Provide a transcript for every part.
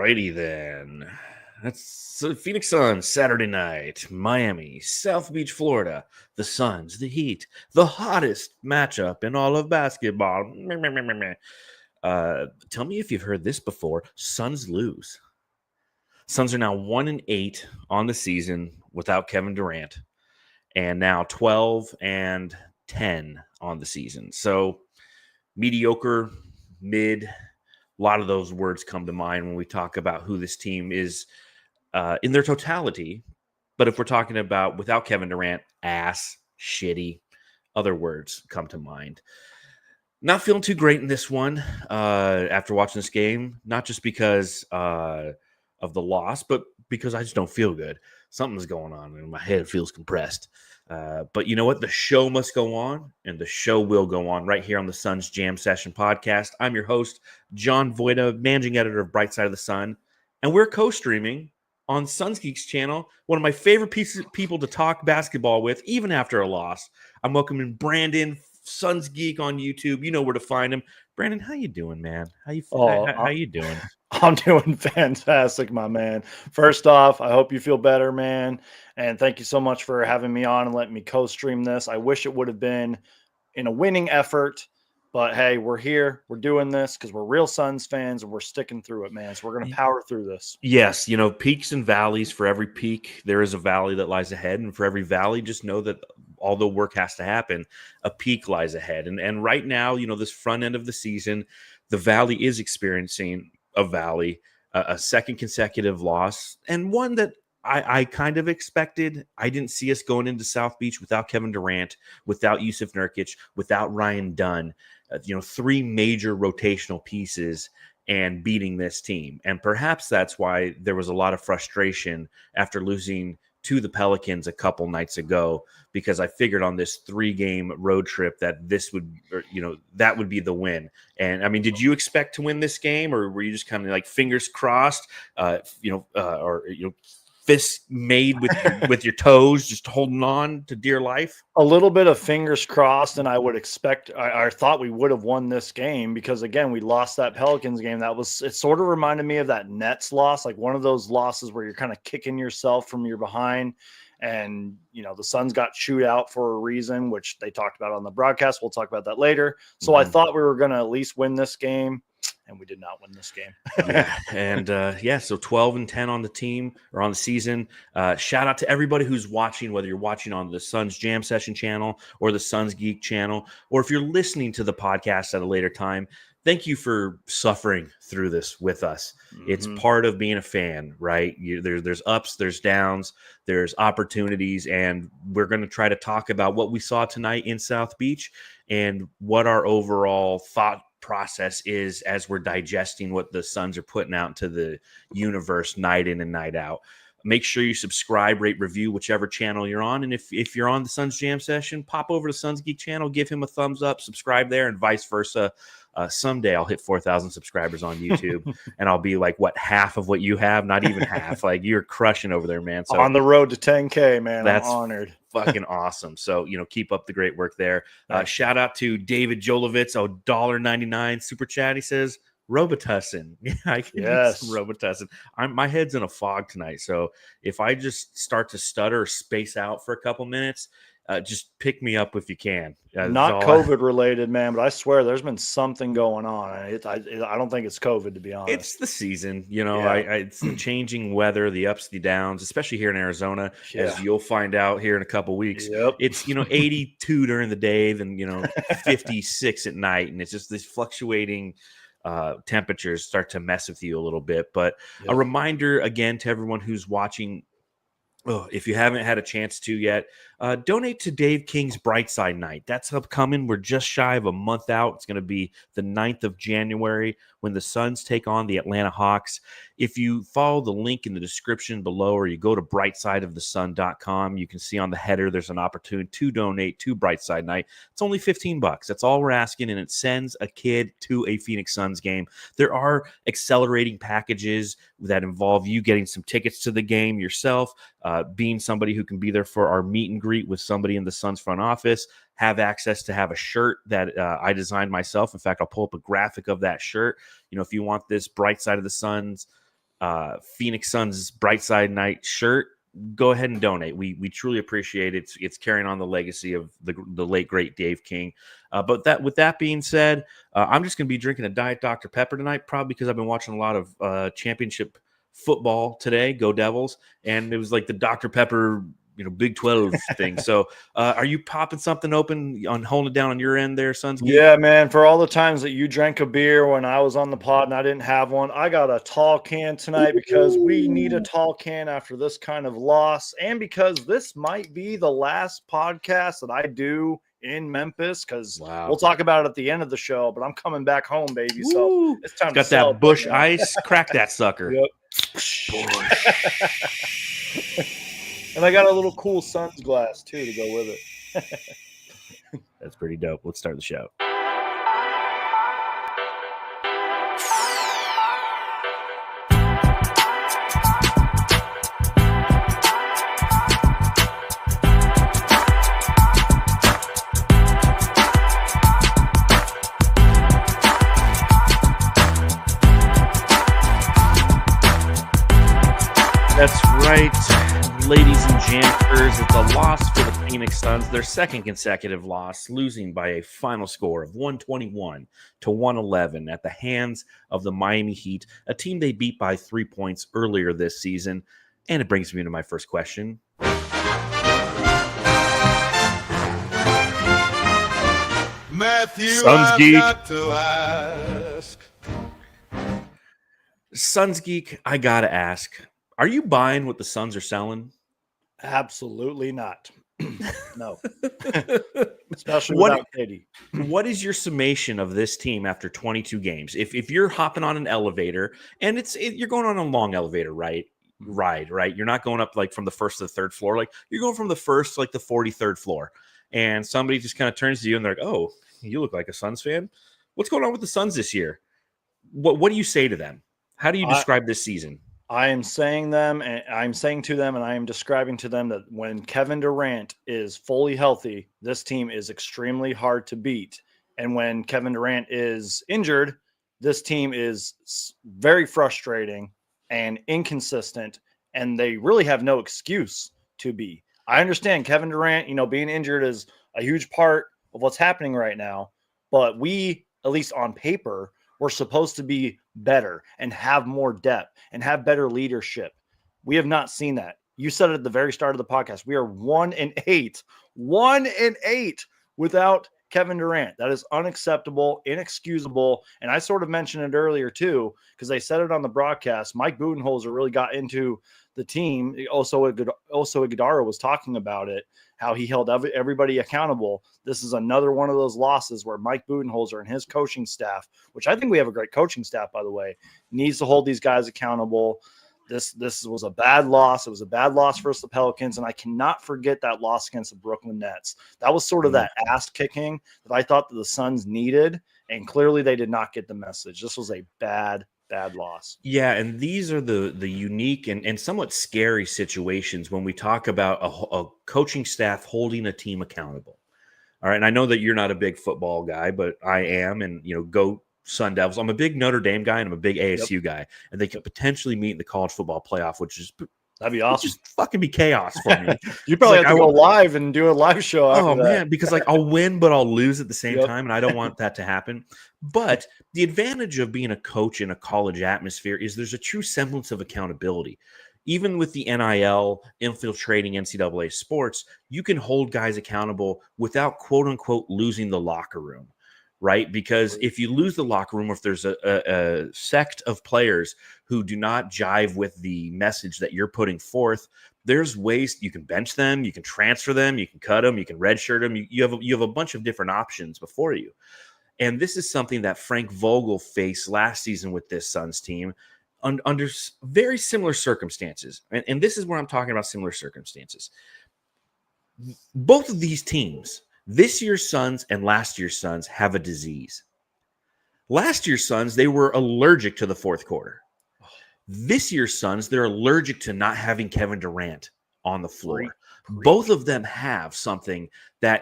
Alrighty then. That's Phoenix Suns, Saturday night, Miami, South Beach, Florida. The Suns, the Heat, the hottest matchup in all of basketball. Tell me if you've heard this before. Suns lose. Suns are now 1-8 on the season without Kevin Durant, and now 12-10 on the season. So mediocre, mid. A lot of those words come to mind when we talk about who this team is in their totality. But if we're talking about without Kevin Durant, ass, shitty, other words come to mind. Not feeling too great in this one after watching this game, not just because of the loss, but because I just don't feel good. Something's going on and my head feels compressed. But you know what? The show must go on, and the show will go on right here on the Suns Jam Session podcast. I'm your host, John Voida, managing editor of Bright Side of the Sun, and we're co-streaming on SunsGeek's channel, one of my favorite people to talk basketball with, even after a loss. I'm welcoming Brandon, SunsGeek on YouTube. You know where to find him. Brandon, how you doing, man? How you doing? I'm doing fantastic, my man. First off, I hope you feel better, man. And thank you so much for having me on and letting me co-stream this. I wish it would have been in a winning effort, but hey, we're here. We're doing this because we're real Suns fans and we're sticking through it, man. So we're going to power through this. Yes, you know, peaks and valleys. For every peak, there is a valley that lies ahead. And for every valley, just know that although work has to happen, a peak lies ahead. And right now, you know, this front end of the season, the valley is experiencing a valley, a second consecutive loss, and one that I kind of expected. I didn't see us going into South Beach without Kevin Durant, without Yusuf Nurkic, without Ryan Dunn, three major rotational pieces and beating this team. And perhaps that's why there was a lot of frustration after losing to the Pelicans a couple nights ago, because I figured on this 3-game road trip that this would, that would be the win. And I mean, did you expect to win this game, or were you just kind of like fingers crossed, fists made with your toes, just holding on to dear life? A little bit of fingers crossed, and I would expect. I thought we would have won this game because again, we lost that Pelicans game. It sort of reminded me of that Nets loss, like one of those losses where you're kind of kicking yourself from your behind. And the Suns got chewed out for a reason, which they talked about on the broadcast. We'll talk about that later. So I thought we were going to at least win this game, and we did not win this game. So 12-10 on the team, or on the season. Shout out to everybody who's watching, whether you're watching on the Suns Jam Session channel or the Suns Geek channel, or if you're listening to the podcast at a later time. Thank you for suffering through this with us. Mm-hmm. It's part of being a fan, right? There's ups, there's downs, there's opportunities, and we're going to try to talk about what we saw tonight in South Beach and what our overall thought process is as we're digesting what the Suns are putting out into the universe night in and night out. Make sure you subscribe, rate, review, whichever channel you're on. And if you're on the Suns Jam Session, pop over to Suns Geek channel, give him a thumbs up, subscribe there, and vice versa. Someday I'll hit 4,000 subscribers on YouTube, and I'll be like, half of what you have? Not even half. Like, you're crushing over there, man. So on the road to 10K, man. That's I'm honored. Fucking awesome. So, keep up the great work there. Shout out to David Jolovitz, $1.99 super chat. He says, Robitussin. Yeah, I can use some Robitussin. My head's in a fog tonight, so if I just start to stutter or space out for a couple minutes, just pick me up if you can. Not COVID related, man, but I swear there's been something going on. I don't think it's COVID, to be honest. It's the season, it's the changing weather, the ups, the downs, especially here in Arizona, as you'll find out here in a couple weeks. Yep. It's 82 during the day, then 56 at night, and it's just this fluctuating temperatures start to mess with you a little bit. But a reminder again to everyone who's watching, if you haven't had a chance to yet, donate to Dave King's Brightside Night. That's upcoming. We're just shy of a month out. It's going to be the 9th of January when the Suns take on the Atlanta Hawks. If you follow the link in the description below, or you go to brightsideofthesun.com, you can see on the header there's an opportunity to donate to Brightside Night. It's only $15. That's all we're asking, and it sends a kid to a Phoenix Suns game. There are accelerating packages that involve you getting some tickets to the game yourself, being somebody who can be there for our meet and greet with somebody in the Suns front office, have access to have a shirt that I designed myself. In fact, I'll pull up a graphic of that shirt. If you want this Bright Side of the Suns Phoenix Suns Bright Side Night shirt, go ahead and donate. We truly appreciate it. It's carrying on the legacy of the late great Dave King. But with that being said, I'm just going to be drinking a Diet Dr. Pepper tonight, probably because I've been watching a lot of championship football today. Go Devils! And it was like the Dr. Pepper, Big 12 thing. So are you popping something open on holding it down on your end there, SunsGeek? Yeah, man. For all the times that you drank a beer when I was on the pod and I didn't have one, I got a tall can tonight because we need a tall can after this kind of loss. And because this might be the last podcast that I do in Memphis, because we'll talk about it at the end of the show, but I'm coming back home, baby. So it's time to got that Bush Ice. Crack that sucker. Yep. And I got a little cool Suns glass, too, to go with it. That's pretty dope. Let's start the show. That's right. Ladies and gentlemen, it's a loss for the Phoenix Suns, their second consecutive loss, losing by a final score of 121-111 at the hands of the Miami Heat, a team they beat by 3 points earlier this season. And it brings me to my first question. Matthew, SunsGeek. I've got to ask. SunsGeek, I gotta ask, are you buying what the Suns are selling? Absolutely not. No. Especially without Katie. What is your summation of this team after 22 games? If you're hopping on an elevator and you're going on a long elevator ride, right? You're not going up like from the first to the third floor. Like you're going from the first to like the 43rd floor. And somebody just kind of turns to you and they're like, "Oh, you look like a Suns fan. What's going on with the Suns this year?" What do you say to them? How do you describe this season? I am saying to them, and I am describing to them that when Kevin Durant is fully healthy, this team is extremely hard to beat. And when Kevin Durant is injured, this team is very frustrating and inconsistent, and they really have no excuse to be. I understand Kevin Durant, being injured is a huge part of what's happening right now, but we, at least on paper, we're supposed to be better and have more depth and have better leadership. We have not seen that. You said it at the very start of the podcast. We are 1-8 without Kevin Durant. That is unacceptable, inexcusable. And I sort of mentioned it earlier too, because they said it on the broadcast. Mike Budenholzer really got into the team. Also Iguodala was talking about it, how he held everybody accountable. This is another one of those losses where Mike Budenholzer and his coaching staff, which I think we have a great coaching staff, by the way, needs to hold these guys accountable. This was a bad loss. It was a bad loss versus the Pelicans, and I cannot forget that loss against the Brooklyn Nets. That was sort of that ass kicking that I thought that the Suns needed, and clearly they did not get the message. This was a bad loss. Yeah, and these are the unique and somewhat scary situations when we talk about a coaching staff holding a team accountable. All right, and I know that you're not a big football guy, but I am, and go Sun Devils. I'm a big Notre Dame guy, and I'm a big ASU guy, and they could potentially meet in the college football playoff, which is that'd be awesome. Just fucking be chaos for me. You probably have to go live and do a live show. Oh man, because I'll win, but I'll lose at the same time, and I don't want that to happen. But the advantage of being a coach in a college atmosphere is there's a true semblance of accountability. Even with the NIL infiltrating NCAA sports, you can hold guys accountable without quote unquote losing the locker room. Right? Because if you lose the locker room, or if there's a sect of players who do not jive with the message that you're putting forth, there's ways you can bench them, you can transfer them, you can cut them, you can redshirt them. You have a bunch of different options before you. And this is something that Frank Vogel faced last season with this Suns team under very similar circumstances. And this is where I'm talking about similar circumstances. Both of these teams, this year's Suns and last year's Suns, have a disease. Last year's Suns, they were allergic to the fourth quarter. This year's Suns, they're allergic to not having Kevin Durant on the floor. Both of them have something that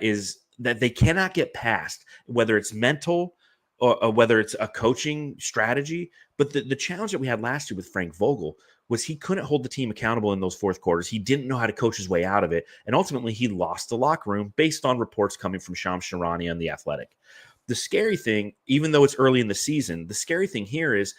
they cannot get past, whether it's mental or whether it's a coaching strategy. But the challenge that we had last year with Frank Vogel was he couldn't hold the team accountable in those fourth quarters. He didn't know how to coach his way out of it. And ultimately, he lost the locker room based on reports coming from Shams Charania and The Athletic. The scary thing, even though it's early in the season, the scary thing here is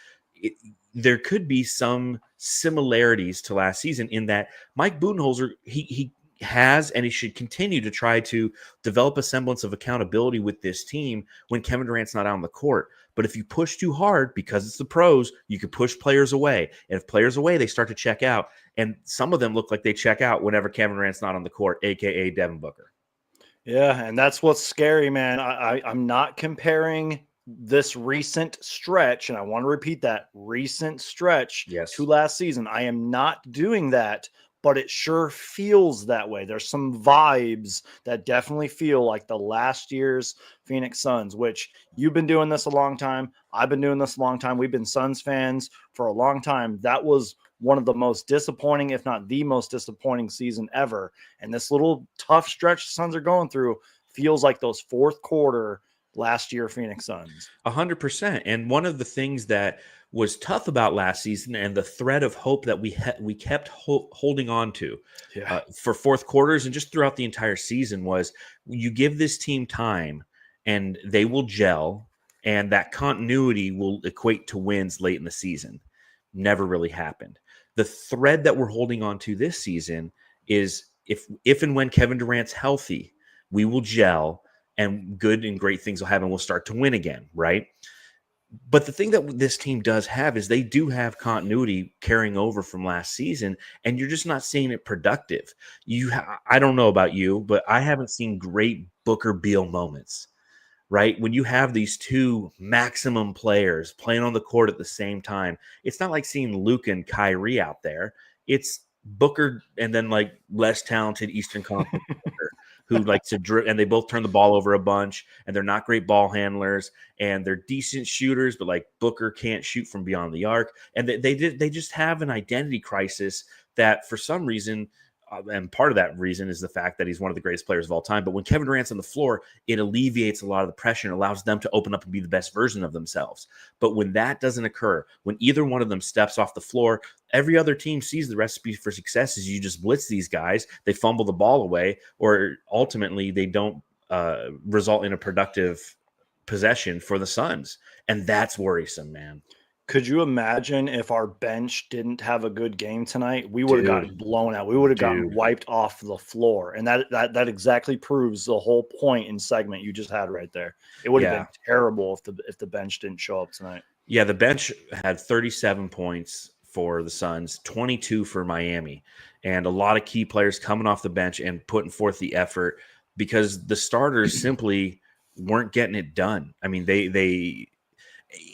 there could be some similarities to last season in that Mike Budenholzer, he has and he should continue to try to develop a semblance of accountability with this team when Kevin Durant's not out on the court. But if you push too hard, because it's the pros, you could push players away. And if players away, they start to check out. And some of them look like they check out whenever Kevin Durant's not on the court, a.k.a. Devin Booker. Yeah, and that's what's scary, man. I'm not comparing this recent stretch, and I want to repeat that, recent stretch to last season. I am not doing that, but it sure feels that way. There's some vibes that definitely feel like the last year's Phoenix Suns, which you've been doing this a long time. I've been doing this a long time. We've been Suns fans for a long time. That was one of the most disappointing, if not the most disappointing season ever. And this little tough stretch the Suns are going through feels like those fourth quarter last year Phoenix Suns. 100%. And one of the things that was tough about last season and the thread of hope that we kept holding on to for fourth quarters and just throughout the entire season was you give this team time and they will gel, and that continuity will equate to wins late in the season. Never really happened. The thread that we're holding on to this season is if and when Kevin Durant's healthy, we will gel and good and great things will happen. We'll start to win again, right? But the thing that this team does have is they do have continuity carrying over from last season, and you're just not seeing it productive. I don't know about you, but I haven't seen great Booker Beal moments, right? When you have these two maximum players playing on the court at the same time, it's not like seeing Luke and Kyrie out there. It's Booker and then like less talented Eastern Conference Booker, who likes to dribble, and they both turn the ball over a bunch, and they're not great ball handlers, and they're decent shooters, but like Booker can't shoot from beyond the arc, and they just have an identity crisis that for some reason, and part of that reason is the fact that he's one of the greatest players of all time. But when Kevin Durant's on the floor, it alleviates a lot of the pressure and allows them to open up and be the best version of themselves. But when that doesn't occur, when either one of them steps off the floor, every other team sees the recipe for success is you just blitz these guys, they fumble the ball away, or ultimately they don't result in a productive possession for the Suns. And that's worrisome, man. Could you imagine if our bench didn't have a good game tonight? We would have gotten blown out. We would have gotten wiped off the floor. And that exactly proves the whole point in segment you just had right there. It would have been terrible if the bench didn't show up tonight. Yeah, the bench had 37 points for the Suns, 22 for Miami, and a lot of key players coming off the bench and putting forth the effort because the starters simply weren't getting it done. I mean, they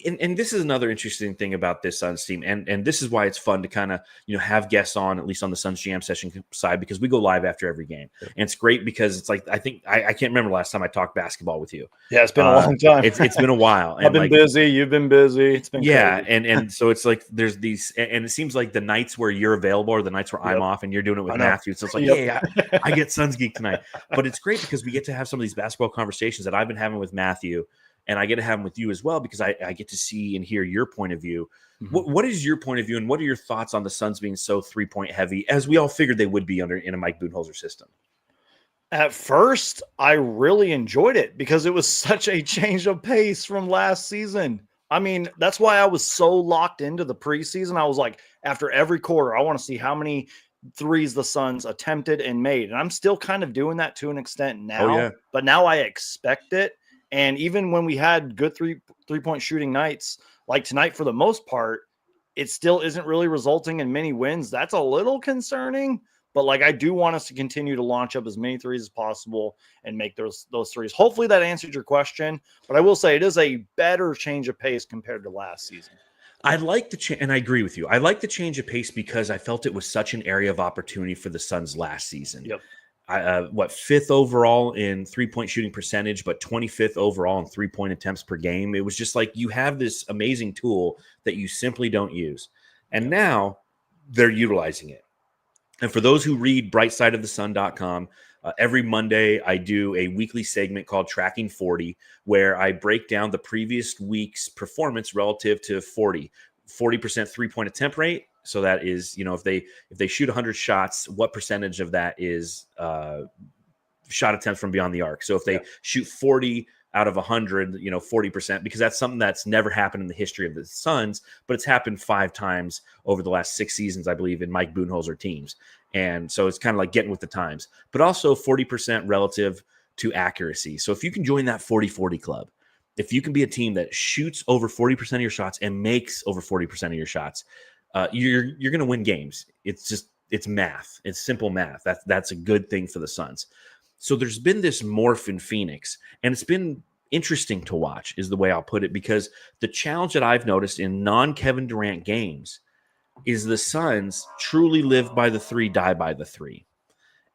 and this is another interesting thing about this Suns team, and this is why it's fun to kind of have guests on, at least on the Suns Jam session side, because we go live after every game, and it's great because it's like I can't remember last time I talked basketball with you. Yeah, it's been a long time. It's been a while. I've been busy. You've been busy. It's been crazy. and so it's like there's these, and it seems like the nights where you're available are the nights where I'm off, and you're doing it with Matthew. So it's like, I get SunsGeek tonight, but it's great because we get to have some of these basketball conversations that I've been having with Matthew. And I get to have them with you as well because I get to see and hear your point of view. Mm-hmm. What is your point of view, and what are your thoughts on the Suns being so 3-point heavy, as we all figured they would be in a Mike Budenholzer system? At first, I really enjoyed it because it was such a change of pace from last season. I mean, that's why I was so locked into the preseason. I was like, after every quarter, I want to see how many threes the Suns attempted and made. And I'm still kind of doing that to an extent now. But now I expect it. And even when we had good three-point shooting nights, like tonight for the most part, it still isn't really resulting in many wins. That's a little concerning. But like I do want us to continue to launch up as many threes as possible and make those threes. Hopefully that answered your question. But I will say it is a better change of pace compared to last season. I like the change, and I agree with you. I like the change of pace because I felt it was such an area of opportunity for the Suns last season. Yep. Fifth overall in 3-point shooting percentage, but 25th overall in 3-point attempts per game. It was just like you have this amazing tool that you simply don't use. And now they're utilizing it. And for those who read brightsideofthesun.com, every Monday I do a weekly segment called Tracking 40, where I break down the previous week's performance relative to 40. 40% 3-point attempt rate. So that is, if they shoot 100 shots, what percentage of that is shot attempts from beyond the arc? So if they shoot 40 out of 100, 40%, because that's something that's never happened in the history of the Suns, but it's happened 5 times over the last 6 seasons, I believe, in Mike Budenholzer teams. And so it's kind of like getting with the times, but also 40% relative to accuracy. So if you can join that 40-40 club, if you can be a team that shoots over 40% of your shots and makes over 40% of your shots, you're going to win games. It's math. It's simple math. That's a good thing for the Suns. So there's been this morph in Phoenix, and it's been interesting to watch, is the way I'll put it, because the challenge that I've noticed in non-Kevin Durant games is the Suns truly live by the 3, die by the 3.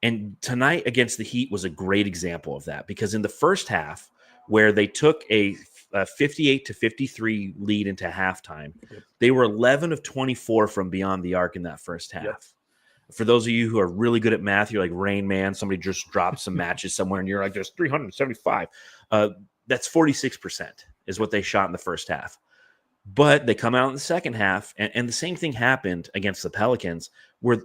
And tonight against the Heat was a great example of that, because in the first half, where they took a 58-53 lead into halftime, they were 11 of 24 from beyond the arc in that first half. Yep. For those of you who are really good at math, you're like Rain Man. Somebody just dropped some matches somewhere, and you're like, there's 375. That's 46% is what they shot in the first half. But they come out in the second half, and the same thing happened against the Pelicans, where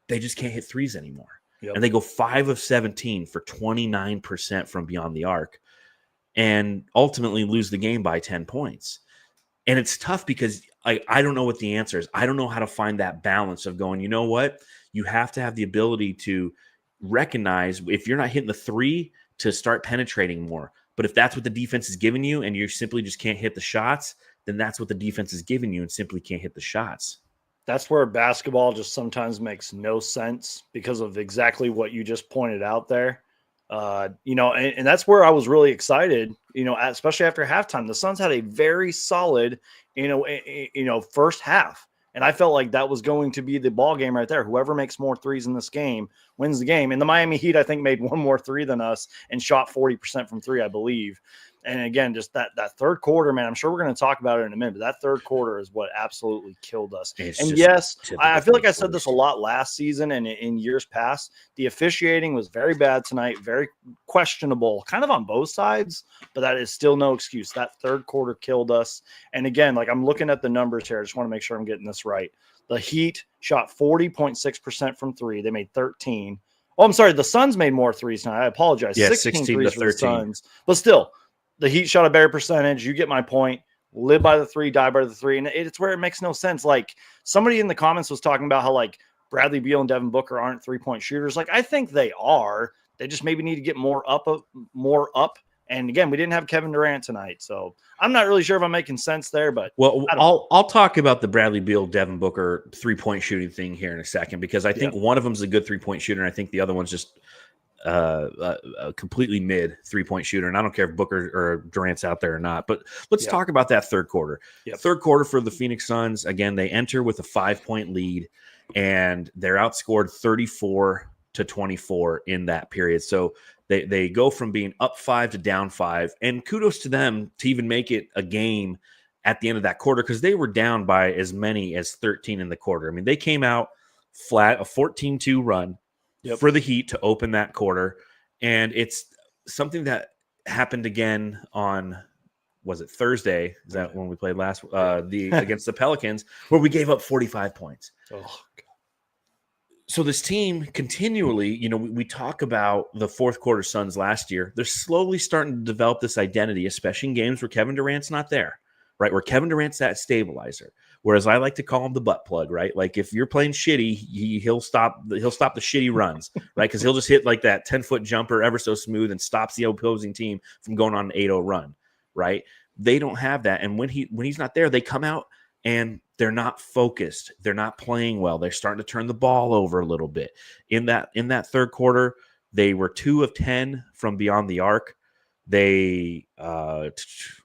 they just can't hit threes anymore. Yep. And they go 5 of 17 for 29% from beyond the arc, and ultimately lose the game by 10 points. And it's tough because I don't know what the answer is. I don't know how to find that balance of going, you know what? You have to have the ability to recognize if you're not hitting the 3 to start penetrating more. But if that's what the defense is giving you and you simply just can't hit the shots, then that's what the defense is giving you and simply can't hit the shots. That's where basketball just sometimes makes no sense because of exactly what you just pointed out there. And that's where I was really excited, especially after halftime. The Suns had a very solid, first half. And I felt like that was going to be the ball game right there. Whoever makes more threes in this game wins the game. And the Miami Heat, I think, made one more 3 than us and shot 40% from 3, I believe. And again, just that third quarter, man, I'm sure we're going to talk about it in a minute, but that third quarter is what absolutely killed us. And yes, I feel like I said this a lot last season and in years past. The officiating was very bad tonight, very questionable, kind of on both sides, but that is still no excuse. That third quarter killed us. And again, like I'm looking at the numbers here. I just want to make sure I'm getting this right. The Heat shot 40.6% from 3. They made 13. Oh, I'm sorry. The Suns made more threes tonight. I apologize. Yeah, 16 threes for the Suns. But still, the Heat shot a better percentage. You get my point. Live by the 3, die by the 3. And it's where it makes no sense. Like somebody in the comments was talking about how like Bradley Beal and Devin Booker aren't 3-point shooters. Like I think they are. They just maybe need to get more up. And again, we didn't have Kevin Durant tonight, so I'm not really sure if I'm making sense there. But I'll talk about the Bradley Beal, Devin Booker 3-point shooting thing here in a second, because I think one of them is a good 3-point shooter, and I think the other one's just a completely mid 3-point shooter. And I don't care if Booker or Durant's out there or not. But let's talk about that third quarter. Third quarter for the Phoenix Suns. Again, they enter with a 5-point lead, and they're outscored 34-24 in that period. So they go from being up 5 to down 5, and kudos to them to even make it a game at the end of that quarter, because they were down by as many as 13 in the quarter. I mean, they came out flat, a 14-2 run for the Heat to open that quarter, and it's something that happened again on, was it Thursday? Is that when we played last against the Pelicans, where we gave up 45 points. Oh, God. So this team continually, we talk about the fourth quarter Suns last year. They're slowly starting to develop this identity, especially in games where Kevin Durant's not there, right? Where Kevin Durant's that stabilizer. Whereas I like to call him the butt plug, right? Like if you're playing shitty, he'll stop the shitty runs, right? Because he'll just hit like that 10-foot jumper ever so smooth and stops the opposing team from going on an 8-0 run, right? They don't have that. And when he's not there, they come out and they're not focused. They're not playing well. They're starting to turn the ball over a little bit. In that third quarter, they were 2 of 10 from beyond the arc. They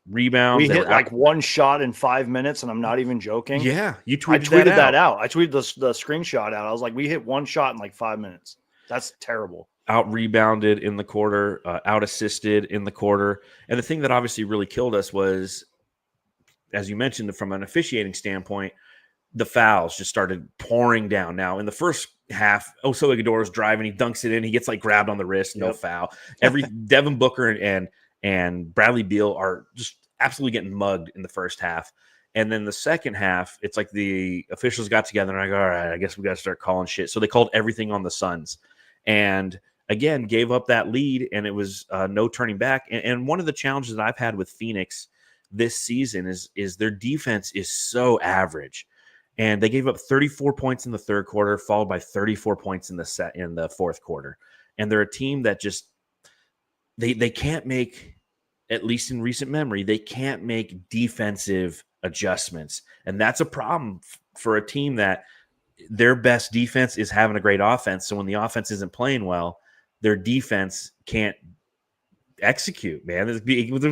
rebound. We hit like one shot in 5 minutes, and I'm not even joking. Yeah, I tweeted that out. I tweeted the screenshot out. I was like, we hit one shot in like 5 minutes. That's terrible. Out rebounded in the quarter, out assisted in the quarter. And the thing that obviously really killed us was, as you mentioned, from an officiating standpoint, the fouls just started pouring down. Now, in the first half, Oso Iguodala's driving, he dunks it in, he gets like grabbed on the wrist, no foul. Devin Booker and Bradley Beal are just absolutely getting mugged in the first half. And then the second half, it's like the officials got together and like, all right, I guess we got to start calling shit. So they called everything on the Suns, and again gave up that lead, and it was no turning back. And one of the challenges that I've had with Phoenix this season is their defense is so average, and they gave up 34 points in the third quarter, followed by 34 points in the fourth quarter. And they're a team that just they can't make, at least in recent memory, they can't make defensive adjustments. And that's a problem for a team that their best defense is having a great offense. So when the offense isn't playing well, their defense can't execute, man. There's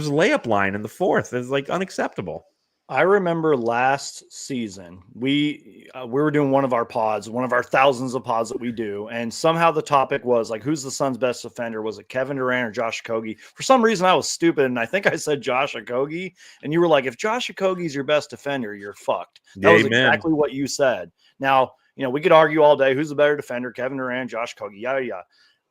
a layup line in the fourth. It's like unacceptable. I remember last season we were doing one of our pods, one of our thousands of pods that we do, and somehow the topic was like, who's the Suns' best defender? Was it Kevin Durant or Josh Okogie? For some reason, I was stupid, and I think I said Josh Okogie, and you were like, if Josh Okogie's your best defender, you're fucked. That was exactly what you said. Now, we could argue all day who's the better defender, Kevin Durant, Josh Okogie, yada yada.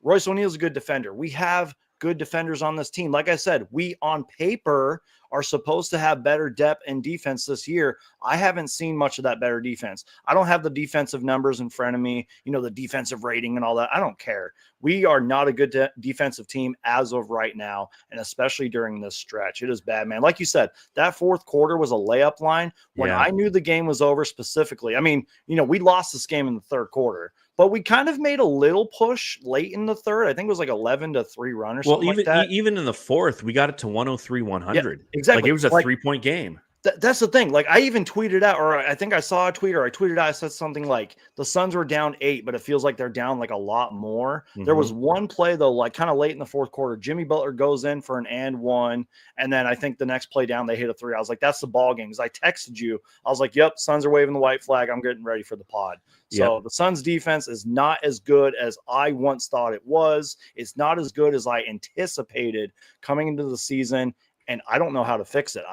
Royce O'Neal's a good defender. We have good defenders on this team. Like I said, we on paper are supposed to have better depth and defense this year. I haven't seen much of that better defense. I don't have the defensive numbers in front of me, the defensive rating and all that. I don't care. We are not a good defensive team as of right now, and especially during this stretch. It is bad, man. Like you said, that fourth quarter was a layup line when I knew the game was over specifically. I mean, we lost this game in the third quarter, but we kind of made a little push late in the third. I think it was like 11-3 run or something like that. Even in the fourth, we got it to 103-100. Yeah, exactly. Like it was a 3-point game. That's the thing. Like I even tweeted out, or I think I saw a tweet, or I tweeted out, I said something like the Suns were down 8, but it feels like they're down like a lot more. Mm-hmm. There was one play though, like kind of late in the fourth quarter, Jimmy Butler goes in for an and one. And then I think the next play down, they hit a 3. I was like, that's the ball game. Because I texted you. I was like, yep, Suns are waving the white flag. I'm getting ready for the pod. So the Suns defense is not as good as I once thought it was. It's not as good as I anticipated coming into the season. And I don't know how to fix it.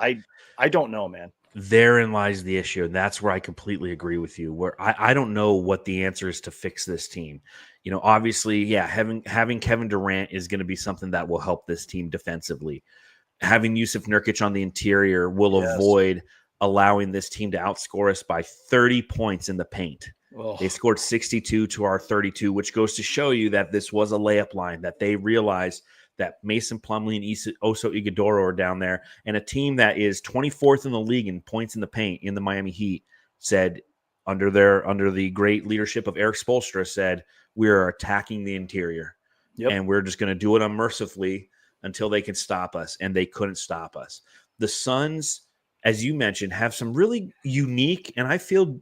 I don't know, man. Therein lies the issue. And that's where I completely agree with you, where I don't know what the answer is to fix this team. Obviously, having Kevin Durant is going to be something that will help this team defensively. Having Yusuf Nurkic on the interior will avoid allowing this team to outscore us by 30 points in the paint. Oh. They scored 62 to our 32, which goes to show you that this was a layup line, that they realized that Mason Plumlee and Oso Ighodaro are down there, and a team that is 24th in the league in points in the paint in the Miami Heat said, under the great leadership of Eric Spoelstra, said, we are attacking the interior, and we're just going to do it unmercifully until they can stop us, and they couldn't stop us. The Suns, as you mentioned, have some really unique and I feel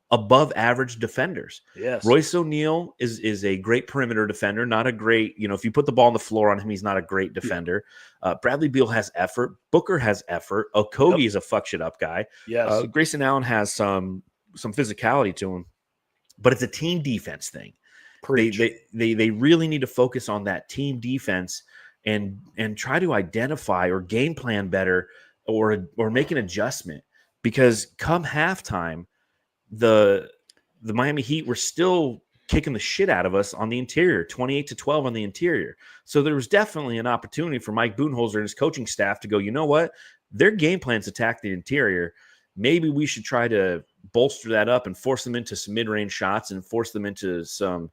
above average defenders. Yes. Royce O'Neal is a great perimeter defender, not a great, if you put the ball on the floor on him, he's not a great defender. Bradley Beal has effort. Booker has effort. Okogie is a fuck shit up guy. Yes. Grayson Allen has some physicality to him, but it's a team defense thing. They really need to focus on that team defense and try to identify or game plan better or make an adjustment, because come halftime, the Miami Heat were still kicking the shit out of us on the interior, 28-12 on the interior. So there was definitely an opportunity for Mike Budenholzer and his coaching staff to go, you know what? Their game plans attack the interior. Maybe we should try to bolster that up and force them into some mid-range shots and force them into some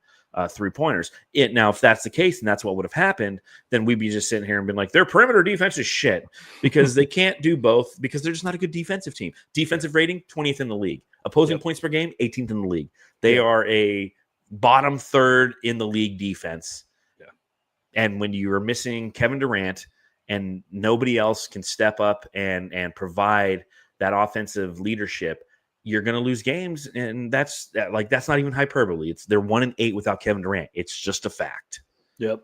three-pointers. Now, if that's the case and that's what would have happened, then we'd be just sitting here and been like, their perimeter defense is shit, because they can't do both, because they're just not a good defensive team. Defensive rating, 20th in the league. Opposing points per game, 18th in the league. They are a bottom third in the league defense. Yeah. And when you are missing Kevin Durant and nobody else can step up and provide that offensive leadership, you're going to lose games. And that's not even hyperbole. They're 1-8 without Kevin Durant. It's just a fact. Yep.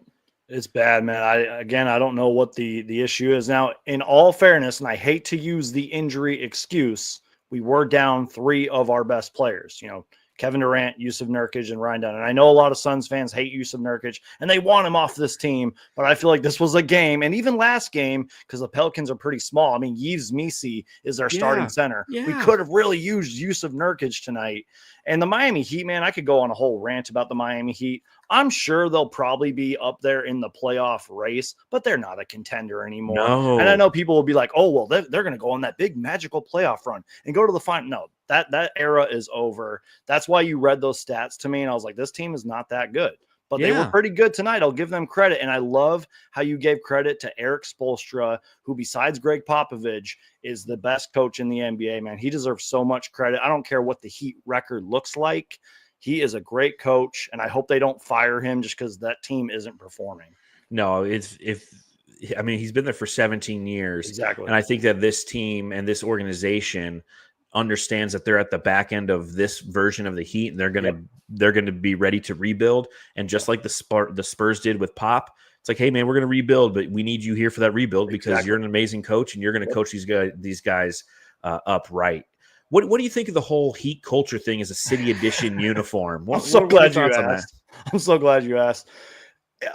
It's bad, man. I don't know what the issue is. Now, in all fairness, and I hate to use the injury excuse, we were down 3 of our best players. Kevin Durant, Yusuf Nurkic, and Ryan Dunn. And I know a lot of Suns fans hate Yusuf Nurkic, and they want him off this team, but I feel like this was a game, and even last game, because the Pelicans are pretty small. I mean, Yves Missi is their starting center. Yeah. We could have really used Yusuf Nurkic tonight. And the Miami Heat, man, I could go on a whole rant about the Miami Heat. I'm sure they'll probably be up there in the playoff race, but they're not a contender anymore. No. And I know people will be like, oh, well, they're going to go on that big magical playoff run and go to the final. No, that era is over. That's why you read those stats to me, and I was like, this team is not that good. But they were pretty good tonight. I'll give them credit. And I love how you gave credit to Eric Spoelstra, who besides Greg Popovich is the best coach in the NBA, man. He deserves so much credit. I don't care what the Heat record looks like. He is a great coach, and I hope they don't fire him just because that team isn't performing. No, he's been there for 17 years. Exactly. And I think that this team and this organization understands that they're at the back end of this version of the Heat, and they're going to be ready to rebuild. And just like the Spurs did with Pop, it's like, hey man, we're going to rebuild, but we need you here for that rebuild because you're an amazing coach and you're going to coach these guys up right. What do you think of the whole Heat culture thing as a City Edition uniform? I'm so glad you asked.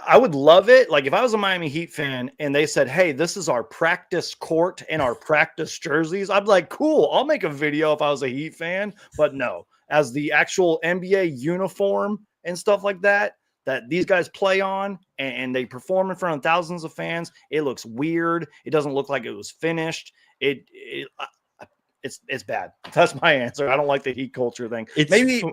I would love it. Like if I was a Miami Heat fan and they said, hey, this is our practice court and our practice jerseys, I'd be like, cool, I'll make a video if I was a Heat fan. But no, as the actual NBA uniform and stuff like that these guys play on and they perform in front of thousands of fans, it looks weird. It doesn't look like it was finished. It's bad. That's my answer. I don't like the Heat culture thing.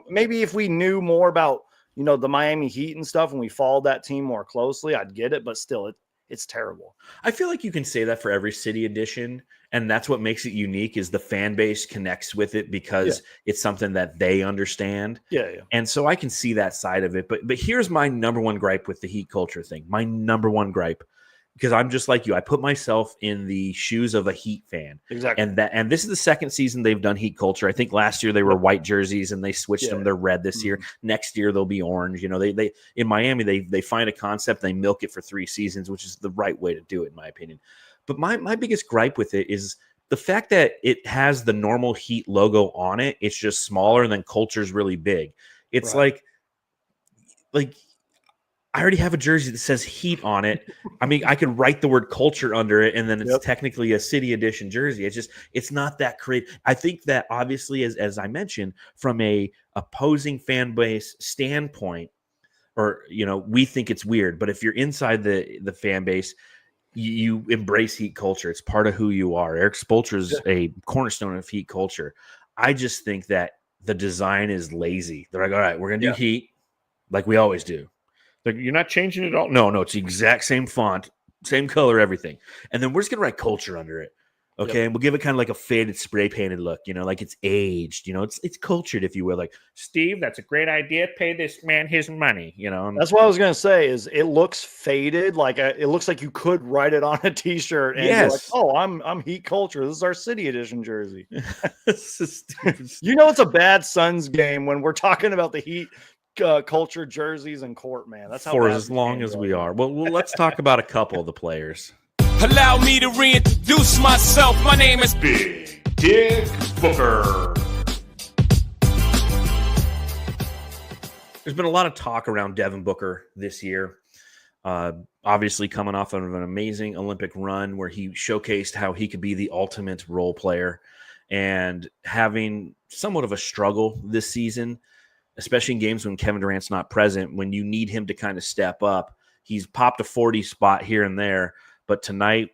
Maybe if we knew more about, the Miami Heat and stuff and we followed that team more closely, I'd get it, but still it's terrible. I feel like you can say that for every City Edition, and that's what makes it unique is the fan base connects with it because it's something that they understand. Yeah. And so I can see that side of it, but here's my number one gripe with the Heat culture thing. My number one gripe, because I'm just like you. I put myself in the shoes of a Heat fan. Exactly. And this is the second season they've done Heat culture. I think last year they were white jerseys and they switched them. They're red this year. Next year they'll be orange. They in Miami, they find a concept, they milk it for 3 seasons, which is the right way to do it, in my opinion. But my biggest gripe with it is the fact that it has the normal Heat logo on it. It's just smaller and then culture's really big. It's like I already have a jersey that says Heat on it. I mean, I could write the word culture under it, and then it's technically a City Edition jersey. It's not that creative. I think that obviously, as I mentioned, from a opposing fan base standpoint, we think it's weird. But if you're inside the fan base, you embrace Heat culture. It's part of who you are. Eric Spoelstra is a cornerstone of Heat culture. I just think that the design is lazy. They're like, all right, we're going to do Heat like we always do. Like, you're not changing it all. No, it's the exact same font, same color, everything. And then we're just going to write culture under it. Okay. And we'll give it kind of like a faded spray painted look, like it's aged, it's cultured, if you will. Like, Steve, that's a great idea. Pay this man his money, And that's what I was going to say is it looks faded. Like it looks like you could write it on a t-shirt and be like, oh, I'm Heat culture. This is our City Edition jersey. It's a bad Suns game when we're talking about the Heat culture jerseys and court, man. That's how for as long as we are. Well, let's talk about a couple of the players. Allow me to reintroduce myself. My name is Big Dick Booker. There's been a lot of talk around Devin Booker this year. Obviously coming off of an amazing Olympic run where he showcased how he could be the ultimate role player, and having somewhat of a struggle this season, especially in games when Kevin Durant's not present, when you need him to kind of step up. He's popped a 40 spot here and there, but tonight,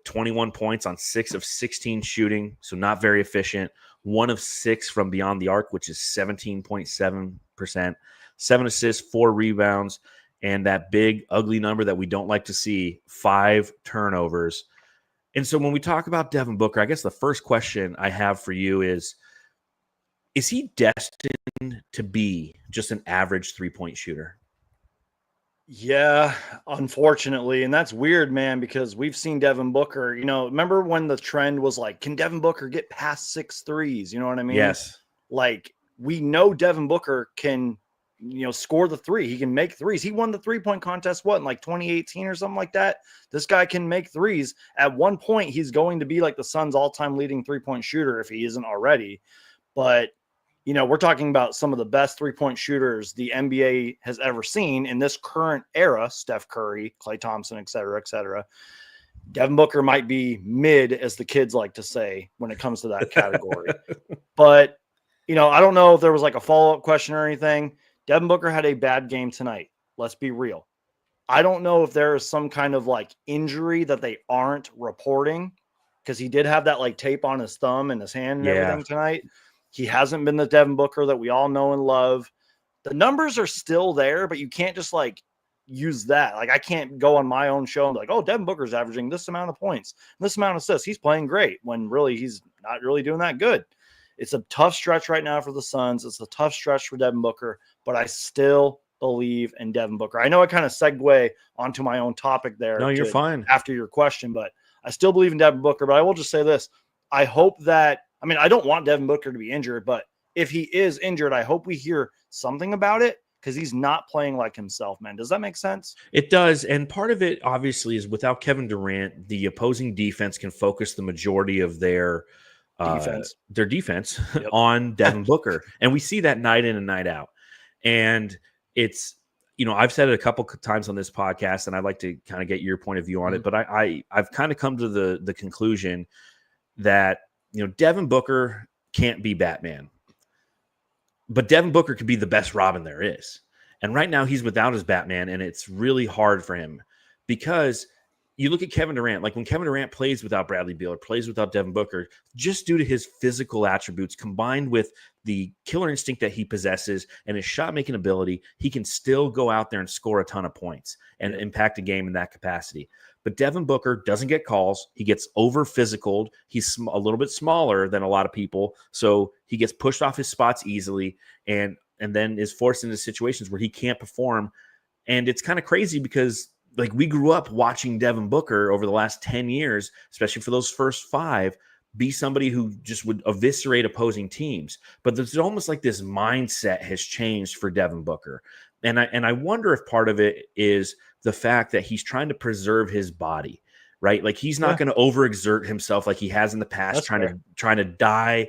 21 points on 6 of 16 shooting, so not very efficient. 1 of 6 from beyond the arc, which is 17.7%. 7 assists, 4 rebounds, and that big, ugly number that we don't like to see, 5 turnovers. And so when we talk about Devin Booker, I guess the first question I have for you is he destined to be just an average 3-point shooter? Yeah, unfortunately. And that's weird, man, because we've seen Devin Booker, remember when the trend was like, can Devin Booker get past 6 threes? You know what I mean? Yes. Like, we know Devin Booker can, score the 3. He can make threes. He won the 3-point contest, in like 2018 or something like that? This guy can make threes. At one point, he's going to be like the Suns' all-time leading 3-point shooter if he isn't already. But we're talking about some of the best 3-point shooters the NBA has ever seen in this current era, Steph Curry, Klay Thompson, et cetera, et cetera. Devin Booker might be mid, as the kids like to say, when it comes to that category. But, I don't know if there was like a follow-up question or anything. Devin Booker had a bad game tonight. Let's be real. I don't know if there is some kind of like injury that they aren't reporting, because he did have that like tape on his thumb and his hand and everything tonight. He hasn't been the Devin Booker that we all know and love. The numbers are still there, but you can't just like use that. Like, I can't go on my own show and be like, oh, Devin Booker's averaging this amount of points, this amount of assists. He's playing great, when really he's not really doing that good. It's a tough stretch right now for the Suns. It's a tough stretch for Devin Booker, but I still believe in Devin Booker. I know I kind of segue onto my own topic there. No, you're fine. After your question, but I still believe in Devin Booker. But I will just say this. I hope that, I don't want Devin Booker to be injured, but if he is injured, I hope we hear something about it, because he's not playing like himself, man. Does that make sense? It does. And part of it, obviously, is without Kevin Durant, the opposing defense can focus the majority of their defense Yep. on Devin Booker. And we see that night in and night out. And it's, I've said it a couple times on this podcast, and I'd like to kind of get your point of view on it. But I've kind of come to the conclusion that, Devin Booker can't be Batman. But Devin Booker could be the best Robin there is. And right now he's without his Batman, and it's really hard for him, because you look at Kevin Durant, like when Kevin Durant plays without Bradley Beal or plays without Devin Booker, just due to his physical attributes combined with the killer instinct that he possesses and his shot-making ability, he can still go out there and score a ton of points and impact a game in that capacity. But Devin Booker doesn't get calls. He gets over-physicaled. He's a little bit smaller than a lot of people, so he gets pushed off his spots easily and then is forced into situations where he can't perform. And it's kind of crazy, because like, we grew up watching Devin Booker over the last 10 years, especially for those first 5, be somebody who just would eviscerate opposing teams. But there's almost like this mindset has changed for Devin Booker. And I wonder if part of it is the fact that he's trying to preserve his body, right? Like, he's not going to overexert himself like he has in the past, trying to die,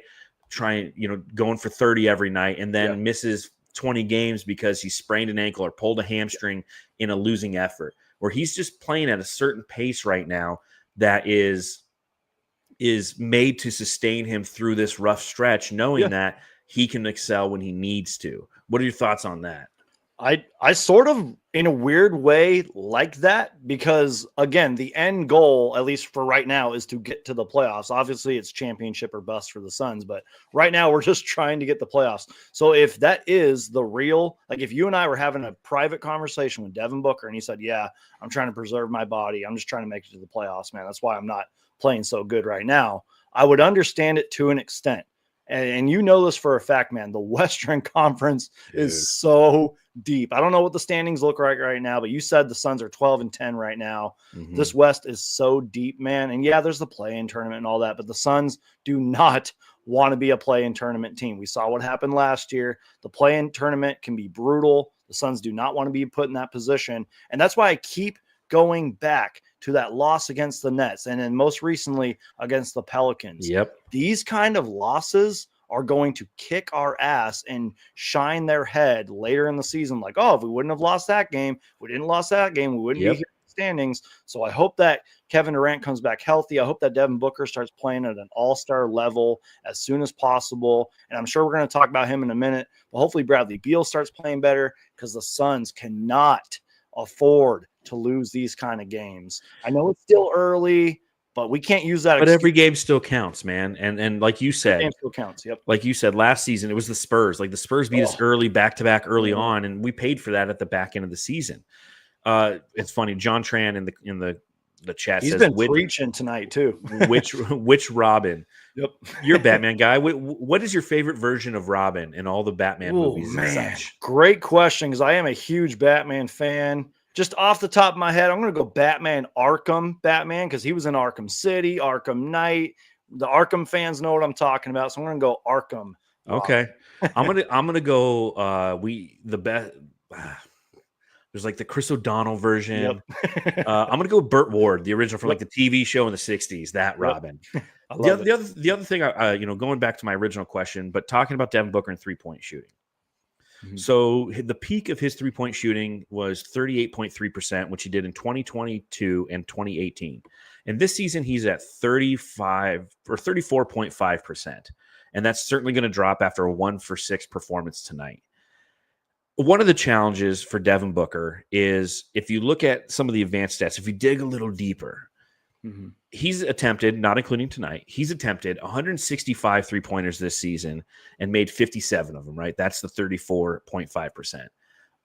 going for 30 every night, and then misses 20 games because he sprained an ankle or pulled a hamstring in a losing effort, where he's just playing at a certain pace right now that is made to sustain him through this rough stretch, knowing that he can excel when he needs to. What are your thoughts on that? I sort of, in a weird way, like that, because again, the end goal, at least for right now, is to get to the playoffs. Obviously, it's championship or bust for the Suns, but right now we're just trying to get the playoffs. So if that is the real, like, if you and I were having a private conversation with Devin Booker and he said, yeah, I'm trying to preserve my body, I'm just trying to make it to the playoffs, man, that's why I'm not playing so good right now, I would understand it to an extent. And you know this for a fact, man. The Western Conference is so deep. I don't know what the standings look like right now, but you said the Suns are 12-10 right now. Mm-hmm. This West is so deep, man. And yeah, there's the play-in tournament and all that, but the Suns do not want to be a play-in tournament team. We saw what happened last year. The play-in tournament can be brutal. The Suns do not want to be put in that position. And that's why I keep going back to that loss against the Nets, and then most recently against the Pelicans. Yep. These kind of losses are going to kick our ass and shine their head later in the season. Like, oh, if we wouldn't have lost that game, we didn't lost that game, we wouldn't be here in the standings. So I hope that Kevin Durant comes back healthy. I hope that Devin Booker starts playing at an all-star level as soon as possible. And I'm sure we're going to talk about him in a minute, but hopefully Bradley Beal starts playing better, because the Suns cannot afford to lose these kind of games. I know it's still early, but we can't use that. But every game still counts, man. And like you said, game still counts. Yep. Like you said, last season, it was the Spurs. Like, the Spurs beat us early, back-to-back early on, and we paid for that at the back end of the season. It's funny. John Tran in the chat He's says, been preaching tonight too. which Robin? Yep. You're a Batman guy. What is your favorite version of Robin in all the Batman movies? Man, great question, because I am a huge Batman fan. Just off the top of my head, I'm going to go Batman Arkham Batman, because he was in Arkham City, Arkham Knight. The Arkham fans know what I'm talking about, so I'm going to go Arkham. Okay. I'm gonna go the There's like the Chris O'Donnell version. Yep. I'm going to go with Burt Ward, the original from Yep. like the TV show in the 60s, that Robin. I love it. The other thing, going back to my original question, but talking about Devin Booker and 3-point shooting. Mhm. So the peak of his 3-point shooting was 38.3%, which he did in 2022 and 2018. And this season, he's at 34.5%. And that's certainly going to drop after a 1-for-6 performance tonight. One of the challenges for Devin Booker is if you look at some of the advanced stats, if you dig a little deeper, Mhm. he's attempted, not including tonight, he's attempted 165 3-pointers this season and made 57 of them, right? That's the 34.5%.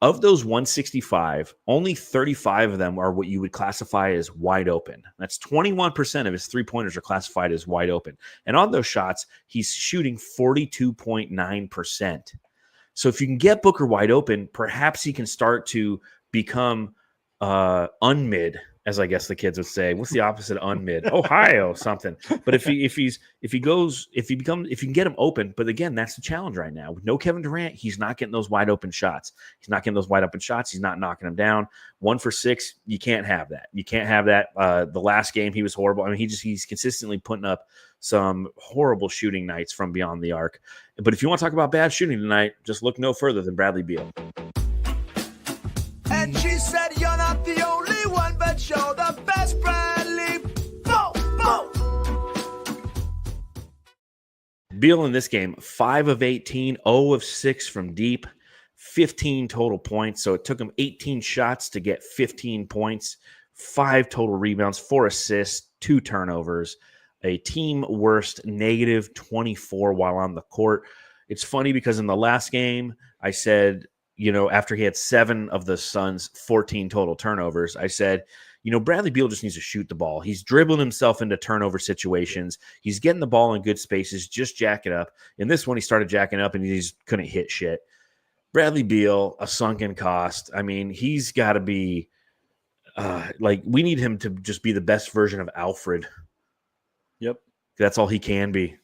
Of those 165, only 35 of them are what you would classify as wide open. That's 21% of his 3-pointers are classified as wide open. And on those shots, he's shooting 42.9%. So if you can get Booker wide open, perhaps he can start to become unmid, as I guess the kids would say. What's the opposite of unmid? Ohio something. But if you can get him open, but again, that's the challenge right now. With no Kevin Durant, he's not getting those wide open shots. He's not not knocking them down. 1-for-6, you can't have that. You can't have that. The last game he was horrible. I mean, he's consistently putting up some horrible shooting nights from beyond the arc. But if you want to talk about bad shooting tonight, just look no further than Bradley Beal. And she said, "You're not the only one, but you're the best, Bradley." Bo, bo. Beal in this game, 5 of 18, 0 of 6 from deep, 15 total points. So it took him 18 shots to get 15 points, 5 total rebounds, 4 assists, 2 turnovers, a team worst -24 while on the court. It's funny because in the last game, I said, after he had 7 of the Suns' 14 total turnovers, I said, Bradley Beal just needs to shoot the ball. He's dribbling himself into turnover situations. He's getting the ball in good spaces, just jack it up. In this one, he started jacking up and he just couldn't hit shit. Bradley Beal, a sunken cost. I mean, he's got to be we need him to just be the best version of Alfred. Yep. That's all he can be.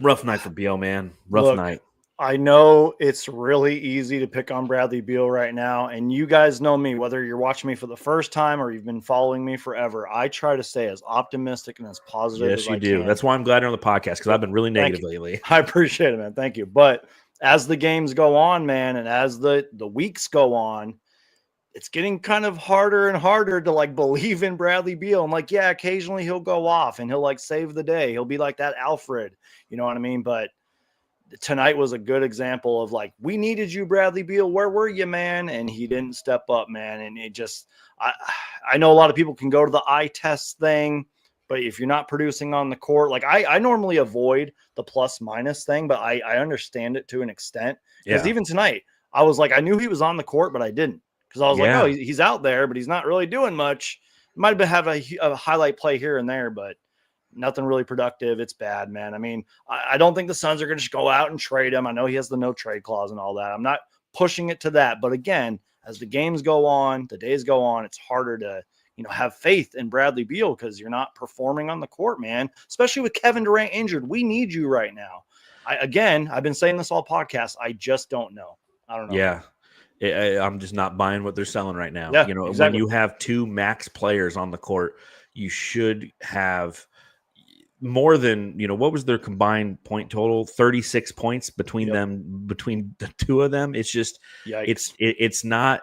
Rough night for Beal, man. Rough night. I know it's really easy to pick on Bradley Beal right now, and you guys know me, whether you're watching me for the first time or you've been following me forever. I try to stay as optimistic and as positive as I do. can. That's why I'm glad you're on the podcast, because I've been really negative lately. I appreciate it, man. Thank you. But as the games go on, man, and as the weeks go on, it's getting kind of harder and harder to believe in Bradley Beal. I'm yeah, occasionally he'll go off and he'll save the day. He'll be like that Alfred, you know what I mean? But tonight was a good example of we needed you, Bradley Beal. Where were you, man? And he didn't step up, man. And it just, I know a lot of people can go to the eye test thing, but if you're not producing on the court, I normally avoid the plus minus thing, but I understand it to an extent. Because even tonight, I was I knew he was on the court, but I didn't. Because I was oh, he's out there, but he's not really doing much. Might have a highlight play here and there, but nothing really productive. It's bad, man. I mean, I don't think the Suns are going to just go out and trade him. I know he has the no trade clause and all that. I'm not pushing it to that. But again, as the games go on, the days go on, it's harder to, have faith in Bradley Beal because you're not performing on the court, man, especially with Kevin Durant injured. We need you right now. I've been saying this all podcast. I just don't know. I don't know. Yeah. I'm just not buying what they're selling right now. Yeah, exactly. When you have 2 max players on the court, you should have more than, what was their combined point total? 36 points between them, between the 2 of them. It's just, it's not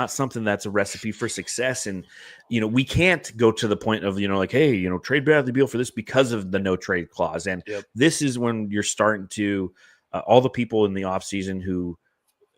something that's a recipe for success. And, we can't go to the point of, hey, trade Bradley Beal for this because of the no trade clause. And this is when you're starting to, all the people in the offseason who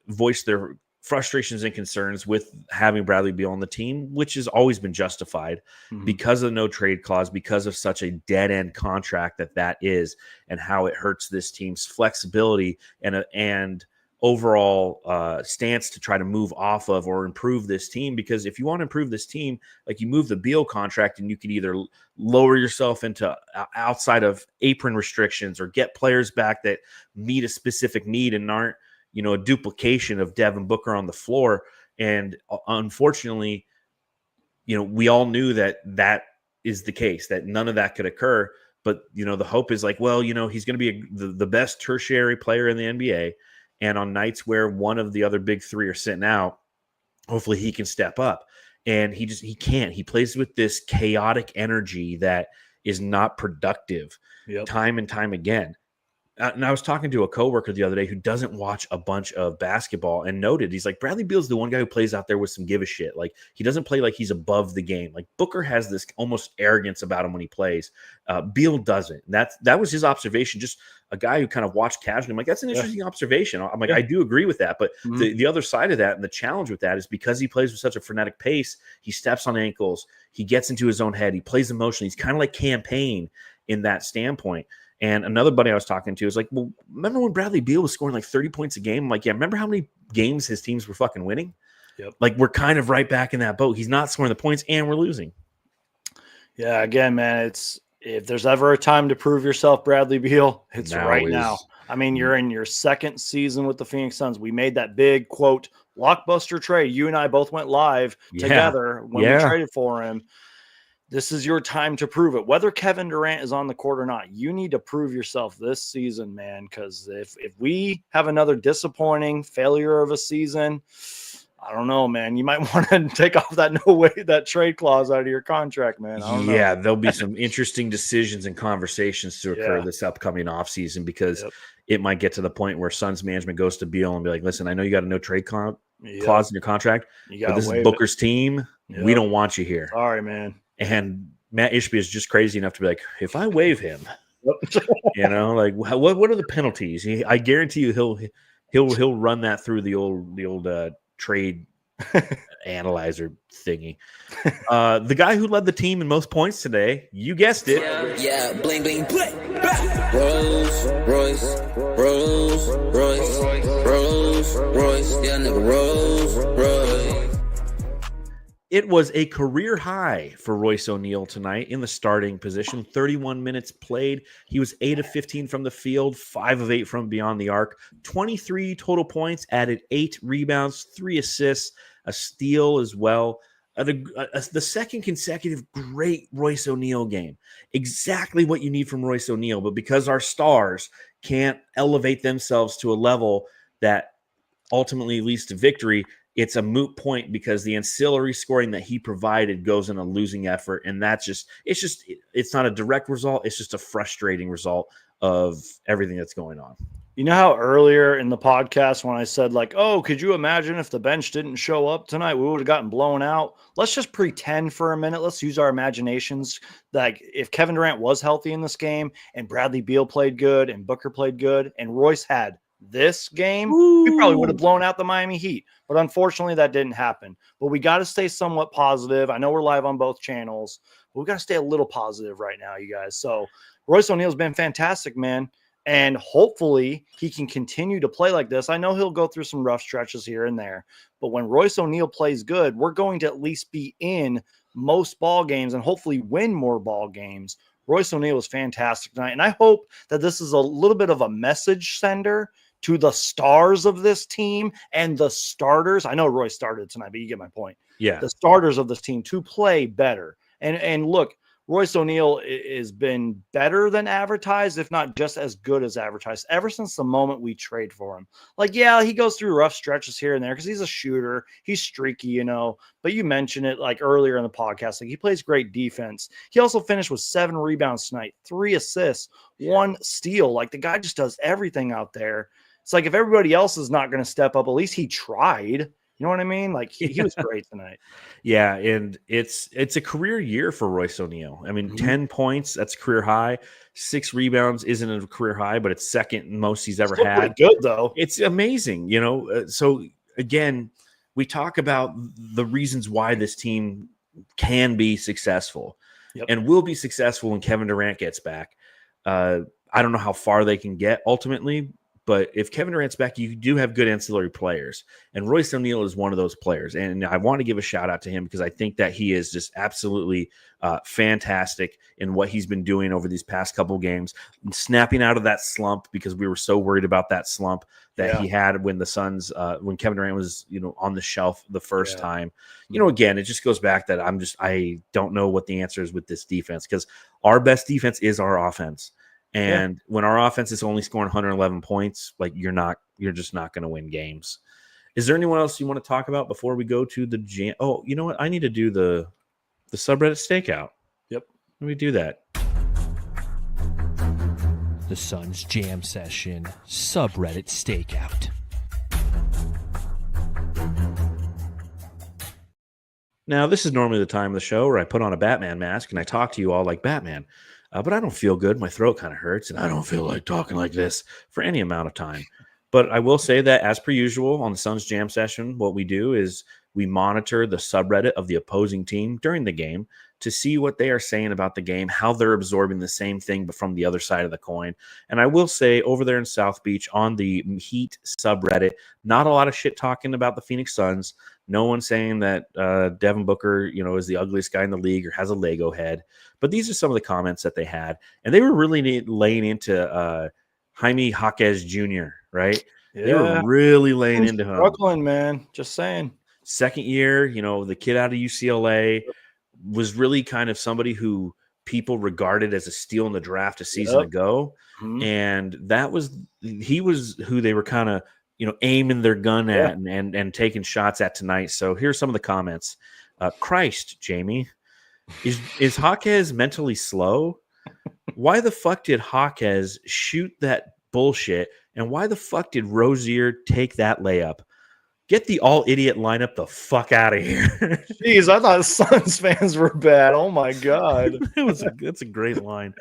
voice their frustrations and concerns with having Bradley Beal on the team, which has always been justified because of the no trade clause, because of such a dead end contract that is, and how it hurts this team's flexibility and overall stance to try to move off of or improve this team. Because if you want to improve this team, you move the Beal contract and you can either lower yourself into outside of apron restrictions or get players back that meet a specific need and aren't, a duplication of Devin Booker on the floor. And unfortunately, we all knew that is the case, that none of that could occur. But, the hope is he's going to be the best tertiary player in the NBA. And on nights where one of the other big three are sitting out, hopefully he can step up. And he can't. He plays with this chaotic energy that is not productive time and time again. And I was talking to a coworker the other day who doesn't watch a bunch of basketball and noted, he's like, Bradley Beal's the one guy who plays out there with some give a shit. Like, he doesn't play like he's above the game. Like, Booker has this almost arrogance about him when he plays. Beal doesn't. That was his observation. Just a guy who kind of watched casually. I'm like, that's an interesting observation. I'm like, I do agree with that. But the other side of that and the challenge with that is because he plays with such a frenetic pace, he steps on ankles, he gets into his own head, he plays emotionally. He's kind of like campaign in that standpoint. And another buddy I was talking to is like, well, remember when Bradley Beal was scoring like 30 points a game? I'm like, yeah, remember how many games his teams were fucking winning? Yep. Like, we're kind of right back in that boat. He's not scoring the points and we're losing. Yeah, again, man, if there's ever a time to prove yourself, Bradley Beal, it's right now. I mean, you're in your second season with the Phoenix Suns. We made that big, quote, blockbuster trade. You and I both went live together when we traded for him. This is your time to prove it. Whether Kevin Durant is on the court or not, you need to prove yourself this season, man, because if we have another disappointing failure of a season, I don't know, man. You might want to take off that trade clause out of your contract, man. I don't know. Yeah, there'll be some interesting decisions and conversations to occur this upcoming offseason because it might get to the point where Suns management goes to Beal and be like, listen, I know you got a no trade clause in your contract, but this is Booker's team. We don't want you here. Sorry, man. And Matt Ishbia is just crazy enough to be like, if I waive him, like what are the penalties? I guarantee you he'll run that through the old trade analyzer thingy. The guy who led the team in most points today, you guessed it. Yeah, bling bling bling. Rolls Royce, yeah, nigga, Rolls Royce. It was a career high for Royce O'Neal tonight in the starting position. 31 minutes played. He was 8 of 15 from the field, 5 of 8 from beyond the arc. 23 total points, added 8 rebounds, 3 assists, a steal as well. The second consecutive great Royce O'Neal game. Exactly what you need from Royce O'Neal, but because our stars can't elevate themselves to a level that ultimately leads to victory, it's a moot point because the ancillary scoring that he provided goes in a losing effort. And it's not a direct result. It's just a frustrating result of everything that's going on. You know how earlier in the podcast when I said like, oh, could you imagine if the bench didn't show up tonight, we would have gotten blown out. Let's just pretend for a minute. Let's use our imaginations. Like if Kevin Durant was healthy in this game and Bradley Beal played good and Booker played good and Royce had this game, we probably would have blown out the Miami Heat. But unfortunately, that didn't happen. But we got to stay somewhat positive. I know we're live on both channels, but we got to stay a little positive right now, you guys. So Royce O'Neal's been fantastic, man. And hopefully he can continue to play like this. I know he'll go through some rough stretches here and there. But when Royce O'Neal plays good, we're going to at least be in most ball games and hopefully win more ball games. Royce O'Neal was fantastic tonight. And I hope that this is a little bit of a message sender to the stars of this team and the starters. I know Royce started tonight, but you get my point. Yeah. The starters of this team to play better. And look, Royce O'Neal has been better than advertised, if not just as good as advertised, ever since the moment we trade for him. Like, yeah, he goes through rough stretches here and there because he's a shooter. He's streaky, but you mentioned it like earlier in the podcast. Like he plays great defense. He also finished with 7 rebounds tonight, 3 assists, 1 steal. Like the guy just does everything out there. It's like if everybody else is not going to step up, at least he tried. You know what I mean? Like he was great tonight. Yeah, and it's a career year for Royce O'Neal. I mean, 10 points, that's career high. 6 rebounds isn't a career high, but it's second most he's ever had. Pretty good though. It's amazing, So again, we talk about the reasons why this team can be successful and will be successful when Kevin Durant gets back. I don't know how far they can get ultimately. But if Kevin Durant's back, you do have good ancillary players. And Royce O'Neal is one of those players. And I want to give a shout out to him because I think that he is just absolutely fantastic in what he's been doing over these past couple games, snapping out of that slump because we were so worried about that slump that he had when the Suns, when Kevin Durant was, on the shelf the first time. Again, it just goes back that I don't know what the answer is with this defense because our best defense is our offense. And when our offense is only scoring 111 points, like you're just not going to win games. Is there anyone else you want to talk about before we go to the jam? Oh, you know what? I need to do the subreddit stakeout. Yep. Let me do that. The Suns Jam Session subreddit stakeout. Now, this is normally the time of the show where I put on a Batman mask and I talk to you all like Batman. But I don't feel good. My throat kind of hurts, and I don't feel like talking like this for any amount of time. But I will say that, as per usual, on the Suns Jam Session, what we do is we monitor the subreddit of the opposing team during the game to see what they are saying about the game, how they're absorbing the same thing, but from the other side of the coin. And I will say, over there in South Beach on the Heat subreddit, not a lot of shit talking about the Phoenix Suns. No one saying that Devin Booker, is the ugliest guy in the league or has a Lego head. But these are some of the comments that they had. And they were really laying into Jaime Jaquez Jr., right? Yeah. They were really laying into him. Struggling, man. Just saying. Second year, the kid out of UCLA was really kind of somebody who people regarded as a steal in the draft a season ago. Mm-hmm. And he was who they were kind of, aiming their gun at and taking shots at tonight. So here's some of the comments. Christ, Jamie, is Jaquez mentally slow? Why the fuck did Jaquez shoot that bullshit? And why the fuck did Rozier take that layup? Get the all-idiot lineup the fuck out of here. Jeez, I thought Suns fans were bad. Oh, my God. That's a great line.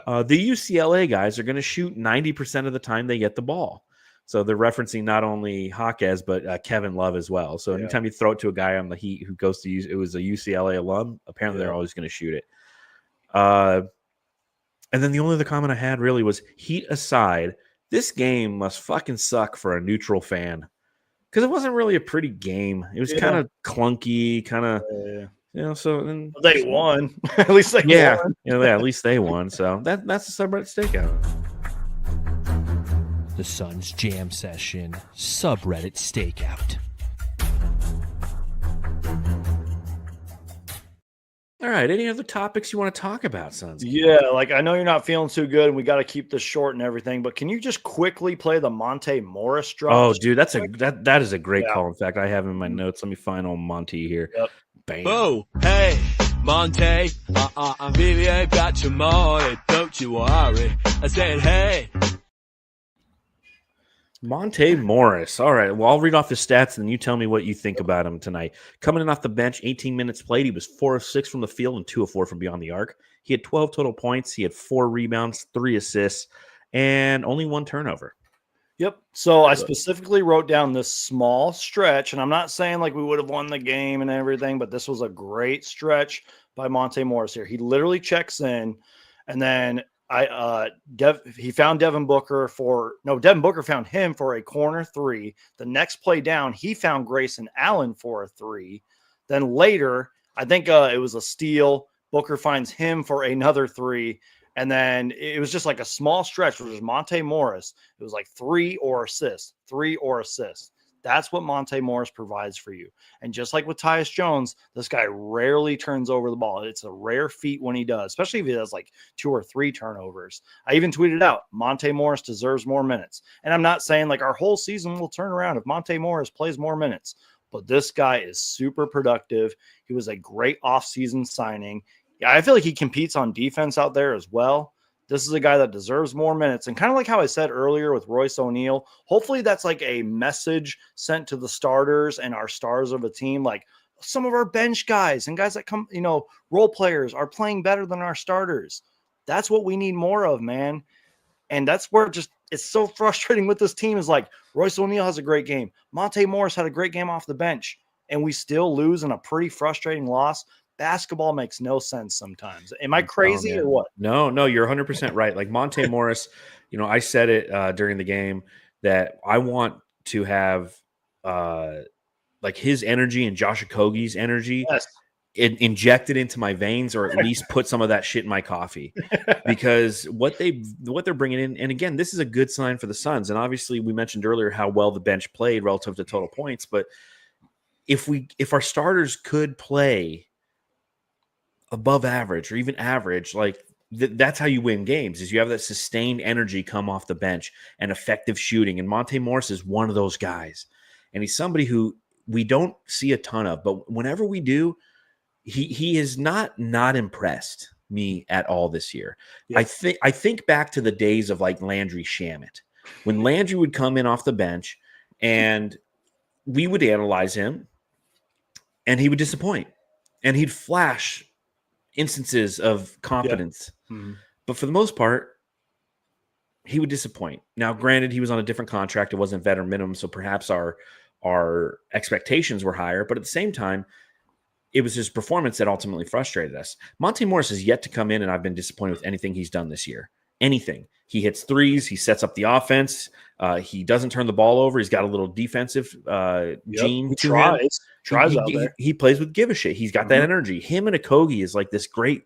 The UCLA guys are going to shoot 90% of the time they get the ball. So they're referencing not only Jaquez, but Kevin Love as well. So anytime you throw it to a guy on the Heat who goes to use it was a UCLA alum, apparently they're always going to shoot it. And then the only other comment I had really was, Heat aside, this game must fucking suck for a neutral fan. Because it wasn't really a pretty game. It was kind of clunky, kind of, so then they won. At least they won. At least they won. So that's the subreddit stakeout. The Suns Jam Session subreddit stakeout. All right. Any other topics you want to talk about, Suns? Yeah, I know you're not feeling too good, and we got to keep this short and everything. But can you just quickly play the Monte Morris drop? Oh, dude, that is a great call. In fact, I have in my notes. Let me find old Monty here. Yep. Bam. Oh, hey, Monte, I really ain't got your money, don't you worry. I said, hey. Monte Morris. All right. Well, I'll read off the stats, and then you tell me what you think about him tonight. Coming in off the bench, 18 minutes played. He was 4 of 6 from the field and 2 of 4 from beyond the arc. He had 12 total points. He had 4 rebounds, 3 assists, and only 1 turnover. Yep. So I specifically wrote down this small stretch, and I'm not saying we would have won the game and everything, but this was a great stretch by Monte Morris here. He literally checks in, and then he found Devin Booker Devin Booker found him for a corner 3. The next play down, he found Grayson Allen for a 3. Then later, I think it was a steal. Booker finds him for another 3. And then it was just a small stretch, which was Monte Morris. It was 3 or assist, 3 or assist. That's what Monte Morris provides for you. And just like with Tyus Jones, this guy rarely turns over the ball. It's a rare feat when he does, especially if he does 2 or 3 turnovers. I even tweeted out, Monte Morris deserves more minutes. And I'm not saying our whole season will turn around if Monte Morris plays more minutes. But this guy is super productive. He was a great offseason signing. Yeah, I feel like he competes on defense out there as well. This is a guy that deserves more minutes. And kind of like how I said earlier with Royce O'Neal, hopefully that's a message sent to the starters and our stars of a team. Some of our bench guys and guys that come, role players are playing better than our starters. That's what we need more of, man. And that's where it's so frustrating with this team is Royce O'Neal has a great game. Monte Morris had a great game off the bench, and we still lose in a pretty frustrating loss. Basketball makes no sense sometimes. Am I crazy or what? No, you're 100% right. Monte Morris, I said it during the game that I want to have his energy and Josh Okogie's energy injected into my veins, or at least put some of that shit in my coffee, because what they're bringing in. And again, this is a good sign for the Suns. And obviously we mentioned earlier how well the bench played relative to total points. But if our starters could play above average or even average, that's how you win games, is you have that sustained energy come off the bench and effective shooting. And Monte Morris is one of those guys. And he's somebody who we don't see a ton of, but whenever we do, he is not impressed me at all this year. Yeah. I think back to the days of like Landry Shamet, when Landry would come in off the bench and we would analyze him and he would disappoint and he'd flash instances of competence. Yeah. Mm-hmm. But for the most part, he would disappoint. Now, granted, he was on a different contract. It wasn't veteran minimum, so perhaps our expectations were higher. But at the same time, it was his performance that ultimately frustrated us. Monte Morris has yet to come in, and I've been disappointed with anything he's done this year. Anything. He hits threes. He sets up the offense. He doesn't turn the ball over. He's got a little defensive gene He to him. Tries out there. He plays with give a shit. He's got that energy. Him and Okogie is like this great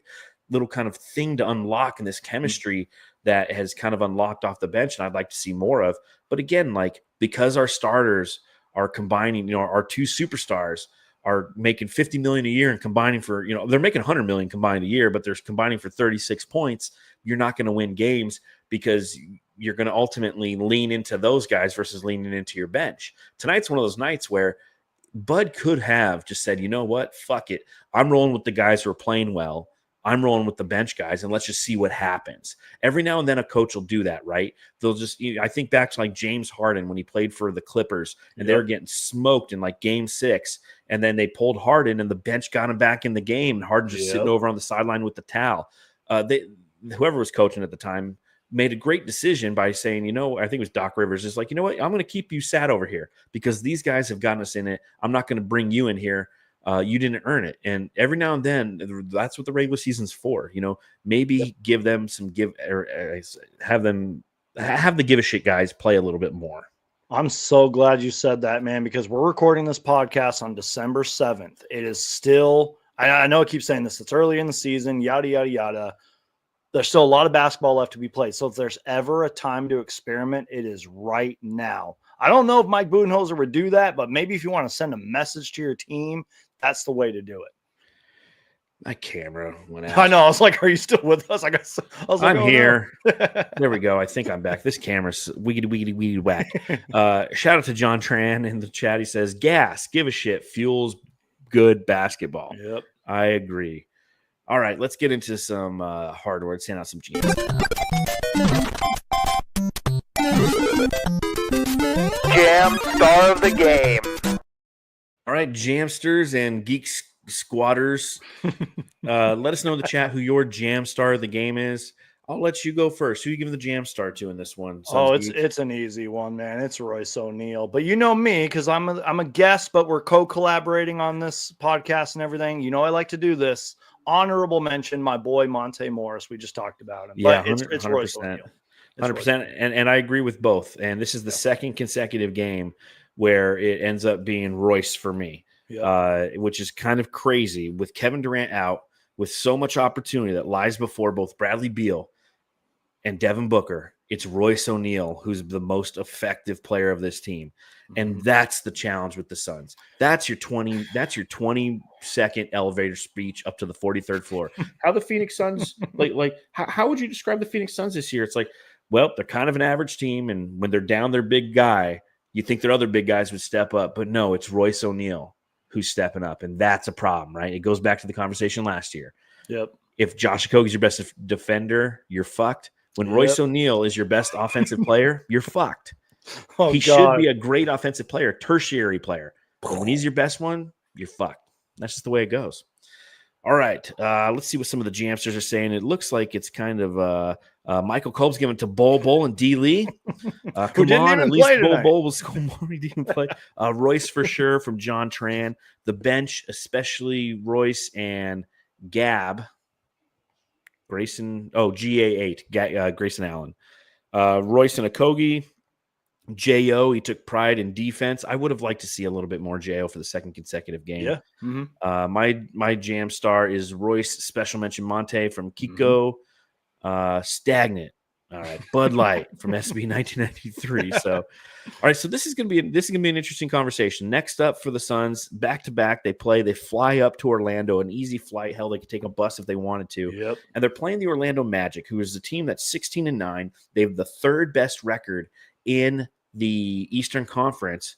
little kind of thing to unlock, and this chemistry that has kind of unlocked off the bench, and I'd like to see more of. But again, like, because our starters are combining, our two superstars are making $50 million a year and combining for, they're making $100 million combined a year, but they're combining for 36 points. You're not going to win games because you're going to ultimately lean into those guys versus leaning into your bench. Tonight's one of those nights where Bud could have just said, you know what, fuck it. I'm rolling with the guys who are playing well. I'm rolling with the bench guys, and let's just see what happens. Every now and then a coach will do that, right? They'll just, I think back to like James Harden when he played for the Clippers, and they were getting smoked in like game 6, and then they pulled Harden, and the bench got him back in the game, and Harden just sitting over on the sideline with the towel. Whoever was coaching at the time made a great decision by saying, I think it was Doc Rivers, is like, you know what, I'm going to keep you sat over here because these guys have gotten us in it. I'm not going to bring you in here. You didn't earn it. And every now and then, that's what the regular season's for. Maybe give them some have the give a shit guys play a little bit more. I'm so glad you said that, man, because we're recording this podcast on December 7th. It is still, I know I keep saying this, it's early in the season, yada, yada, yada. There's still a lot of basketball left to be played. So if there's ever a time to experiment, it is right now. I don't know if Mike Budenholzer would do that, but maybe if you want to send a message to your team, that's the way to do it. My camera went out. I know. I was like, are you still with us? I was like, I'm here. There we go. I think I'm back. This camera's weedy whack. Shout out to John Tran in the chat. He says, gas, give a shit, fuels good basketball. Yep. I agree. All right, let's get into some hard words, send out some GMs. Jam star of the game. All right, Jamsters and Geek Squatters, let us know in the chat who your Jam star of the game is. I'll let you go first. Who you give the Jam star to in this one? It's an easy one, man. It's Royce O'Neal. But you know me, because I'm a guest, but we're co-collaborating on this podcast and everything. I like to do this. Honorable mention, my boy Monte Morris. We just talked about him. Yeah, but it's Royce O'Neal. 100%. And I agree with both. And this is the second consecutive game where it ends up being Royce for me, which is kind of crazy with Kevin Durant out, with so much opportunity that lies before both Bradley Beal and Devin Booker. It's Royce O'Neal who's the most effective player of this team. And that's the challenge with the Suns. That's your 20-second elevator speech up to the 43rd floor. How the Phoenix Suns, how would you describe the Phoenix Suns this year? It's like, well, they're kind of an average team, and when they're down their big guy, you think their other big guys would step up, but no, it's Royce O'Neal who's stepping up, and that's a problem, right? It goes back to the conversation last year. Yep. If Josh Okogie's your best defender, you're fucked. When Royce O'Neal is your best offensive player, you're fucked. He should be a great offensive player, tertiary player. But when he's your best one, you're fucked. That's just the way it goes. All right. Let's see what some of the Jamsters are saying. It looks like it's kind of Michael Kolb's giving it to Bol and D. Lee. Come on, at least Bol will score more. He didn't play. Royce for sure from John Tran. The bench, especially Royce and Gab. Grayson, GA8, Grayson Allen. Royce and Okogie. J.O., he took pride in defense. I would have liked to see a little bit more J.O. for the second consecutive game. Yeah. My jam star is Royce, special mention Monte from Kiko. Stagnant. All right, Bud Light from SB 1993. So, all right, so this is gonna be an interesting conversation. Next up for the Suns, back to back, they fly up to Orlando, an easy flight. Hell, they could take a bus if they wanted to. Yep. And they're playing the Orlando Magic, who is a team that's 16-9. They have the third best record in the Eastern Conference,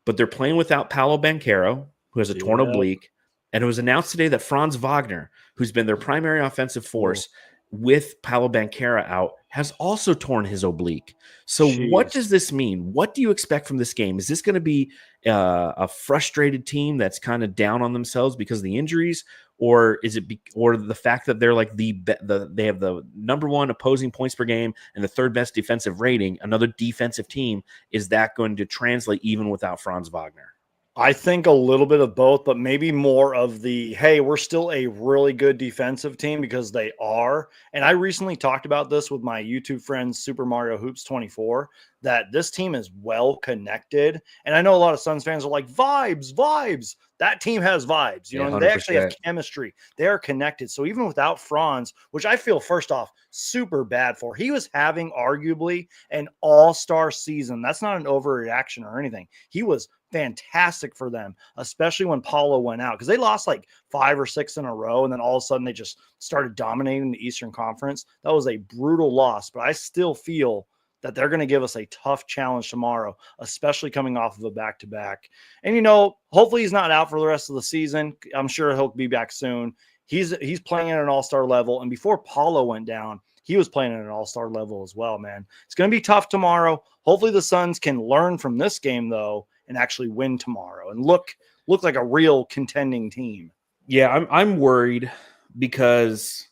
but they're playing without Paolo Banchero, who has a torn oblique. And it was announced today that Franz Wagner, who's been their primary offensive force, with Paolo Banchero out, has also torn his oblique. So what does this mean? What do you expect from this game? Is this going to be a frustrated team that's kind of down on themselves because of the injuries, or is it or the fact that they're like they have the number one opposing points per game and the third best defensive rating, another defensive team? Is that going to translate even without Franz Wagner? I think a little bit of both, but maybe more of the, hey, we're still a really good defensive team, because they are. And I recently talked about this with my YouTube friend, Super Mario Hoops 24, that this team is well connected. And I know a lot of Suns fans are like, vibes. That team has vibes, you know, and they actually have chemistry. They are connected. So even without Franz, which I feel, first off, super bad for, he was having arguably an all-star season. That's not an overreaction or anything. He was fantastic for them, especially when Paulo went out, because they lost like 5 or 6 in a row, and then all of a sudden they just started dominating the Eastern Conference. That was a brutal loss, but I still feel that they're going to give us a tough challenge tomorrow, especially coming off of a back-to-back. And, you know, hopefully he's not out for the rest of the season. I'm sure he'll be back soon. He's playing at an all-star level, and before Paulo went down, he was playing at an all-star level as well, man. It's going to be tough tomorrow. Hopefully the Suns can learn from this game, though, and actually win tomorrow and look like a real contending team. Yeah, I'm worried because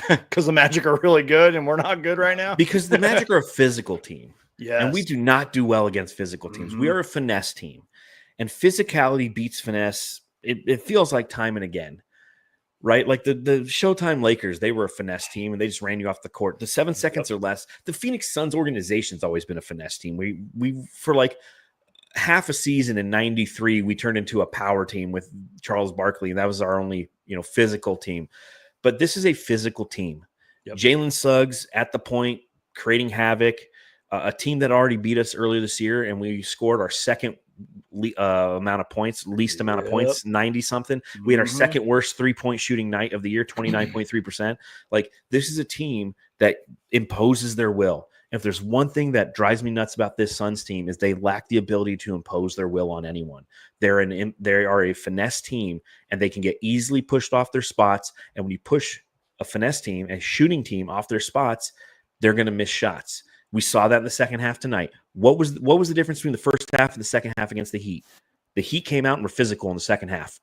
the Magic are really good and we're not good right now. Because the Magic are a physical team. Yeah, and we do not do well against physical teams. We are a finesse team, and physicality beats finesse. It feels like time and again, right? Like the Showtime Lakers, they were a finesse team and they just ran you off the court. The 7 seconds or less. The Phoenix Suns organization's always been a finesse team. We for like half a season in 93, we turned into a power team with Charles Barkley, and that was our only, physical team. But this is a physical team. Yep. Jalen Suggs at the point, creating havoc. A team that already beat us earlier this year, and we scored our second amount of points, least amount of points, 90-something. We had our second worst three-point shooting night of the year, 29.3%. Like, this is a team that imposes their will. If there's one thing that drives me nuts about this Suns team, is they lack the ability to impose their will on anyone. They are a finesse team, and they can get easily pushed off their spots. And when you push a finesse team, a shooting team off their spots, they're going to miss shots. We saw that in the second half tonight. What was the difference between the first half and the second half against the Heat? The Heat came out and were physical in the second half,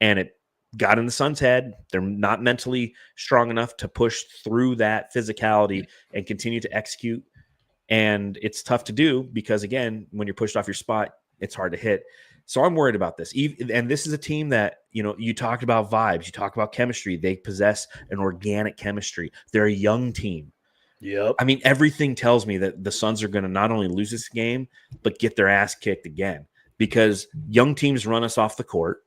and it got in the Suns' head. They're not mentally strong enough to push through that physicality and continue to execute. And it's tough to do because, again, when you're pushed off your spot, it's hard to hit. So I'm worried about this. And this is a team that, you talked about vibes, you talk about chemistry. They possess an organic chemistry. They're a young team. Yep. I mean, everything tells me that the Suns are going to not only lose this game, but get their ass kicked again, because young teams run us off the court.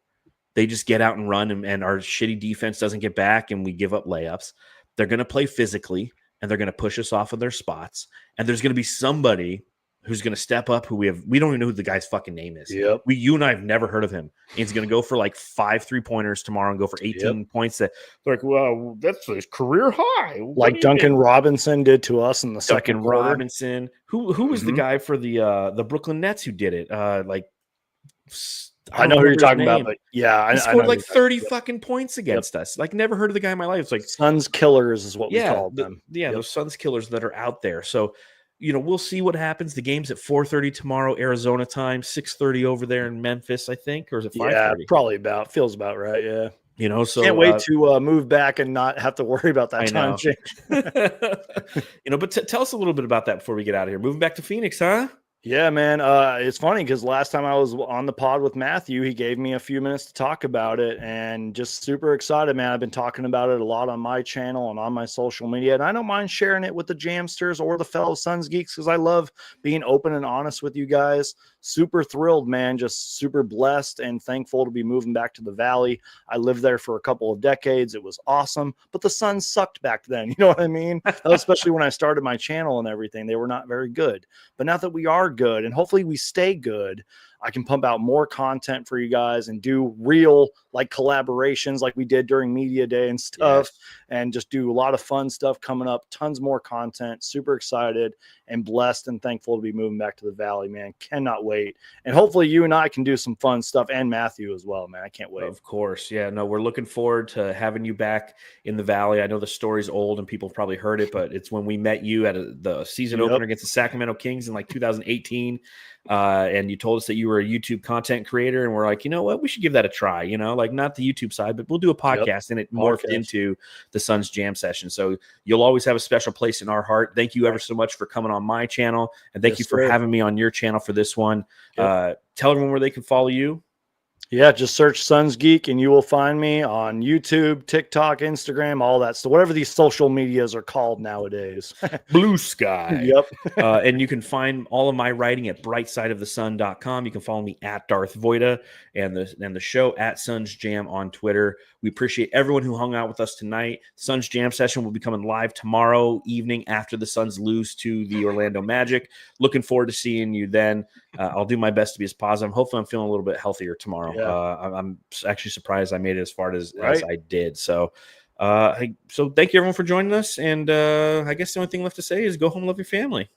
They just get out and run, and our shitty defense doesn't get back, and we give up layups. They're going to play physically, and they're going to push us off of their spots. And there's going to be somebody who's going to step up we don't even know who the guy's fucking name is. Yep. You and I have never heard of him. He's going to go for like 5 3-pointers tomorrow and go for 18 points. That like, well, that's his career high. Like Duncan Robinson did to us in the second quarter. Robinson. Who was the guy for the Brooklyn Nets who did it? I know who you're talking about, but yeah, he scored like 30 fucking points against us. Like, never heard of the guy in my life. It's like Suns killers is what we called them. Those Suns killers that are out there. So, we'll see what happens. The game's at 4:30 tomorrow, Arizona time, 6:30 over there in Memphis, I think, or is it 5:30? Yeah, probably feels about right. Yeah. So can't wait to move back and not have to worry about that time change. But tell us a little bit about that before we get out of here. Moving back to Phoenix, huh? Yeah, man. It's funny because last time I was on the pod with Matthew, he gave me a few minutes to talk about it, and just super excited, man. I've been talking about it a lot on my channel and on my social media, and I don't mind sharing it with the Jamsters or the fellow Suns Geeks because I love being open and honest with you guys. Super thrilled, man. Just super blessed and thankful to be moving back to the Valley. I lived there for a couple of decades. It was awesome, but the Suns sucked back then. You know what I mean? Especially when I started my channel and everything, they were not very good. But now that we are good and hopefully we stay good, I can pump out more content for you guys and do real like collaborations like we did during media day and stuff. Yes. And just do a lot of fun stuff coming up, tons more content. Super excited and blessed and thankful to be moving back to the Valley, man. Cannot wait. And hopefully you and I can do some fun stuff, and Matthew as well, man. I can't wait. Of course. Yeah, no, we're looking forward to having you back in the Valley. I know the story's old and people have probably heard it, but it's when we met you at the season opener against the Sacramento Kings in like 2018. And you told us that you were a YouTube content creator, and we're like, you know what, we should give that a try, like not the YouTube side, but we'll do a podcast, and it morphed into the Suns Jam Session. So you'll always have a special place in our heart. Thank you ever so much for coming on my channel, and thank you for having me on your channel for this one. Tell everyone where they can follow you. Yeah, just search SunsGeek and you will find me on YouTube, TikTok, Instagram, all that. So whatever these social medias are called nowadays. Blue Sky. Yep. And you can find all of my writing at brightsideofthesun.com. You can follow me at Darth Voida and the show at Suns Jam on Twitter. We appreciate everyone who hung out with us tonight. Suns Jam Session will be coming live tomorrow evening after the Suns lose to the Orlando Magic. Looking forward to seeing you then. I'll do my best to be as positive. Hopefully I'm feeling a little bit healthier tomorrow. I'm actually surprised I made it as far as I did. So so thank you everyone for joining us. And I guess the only thing left to say is go home and love your family.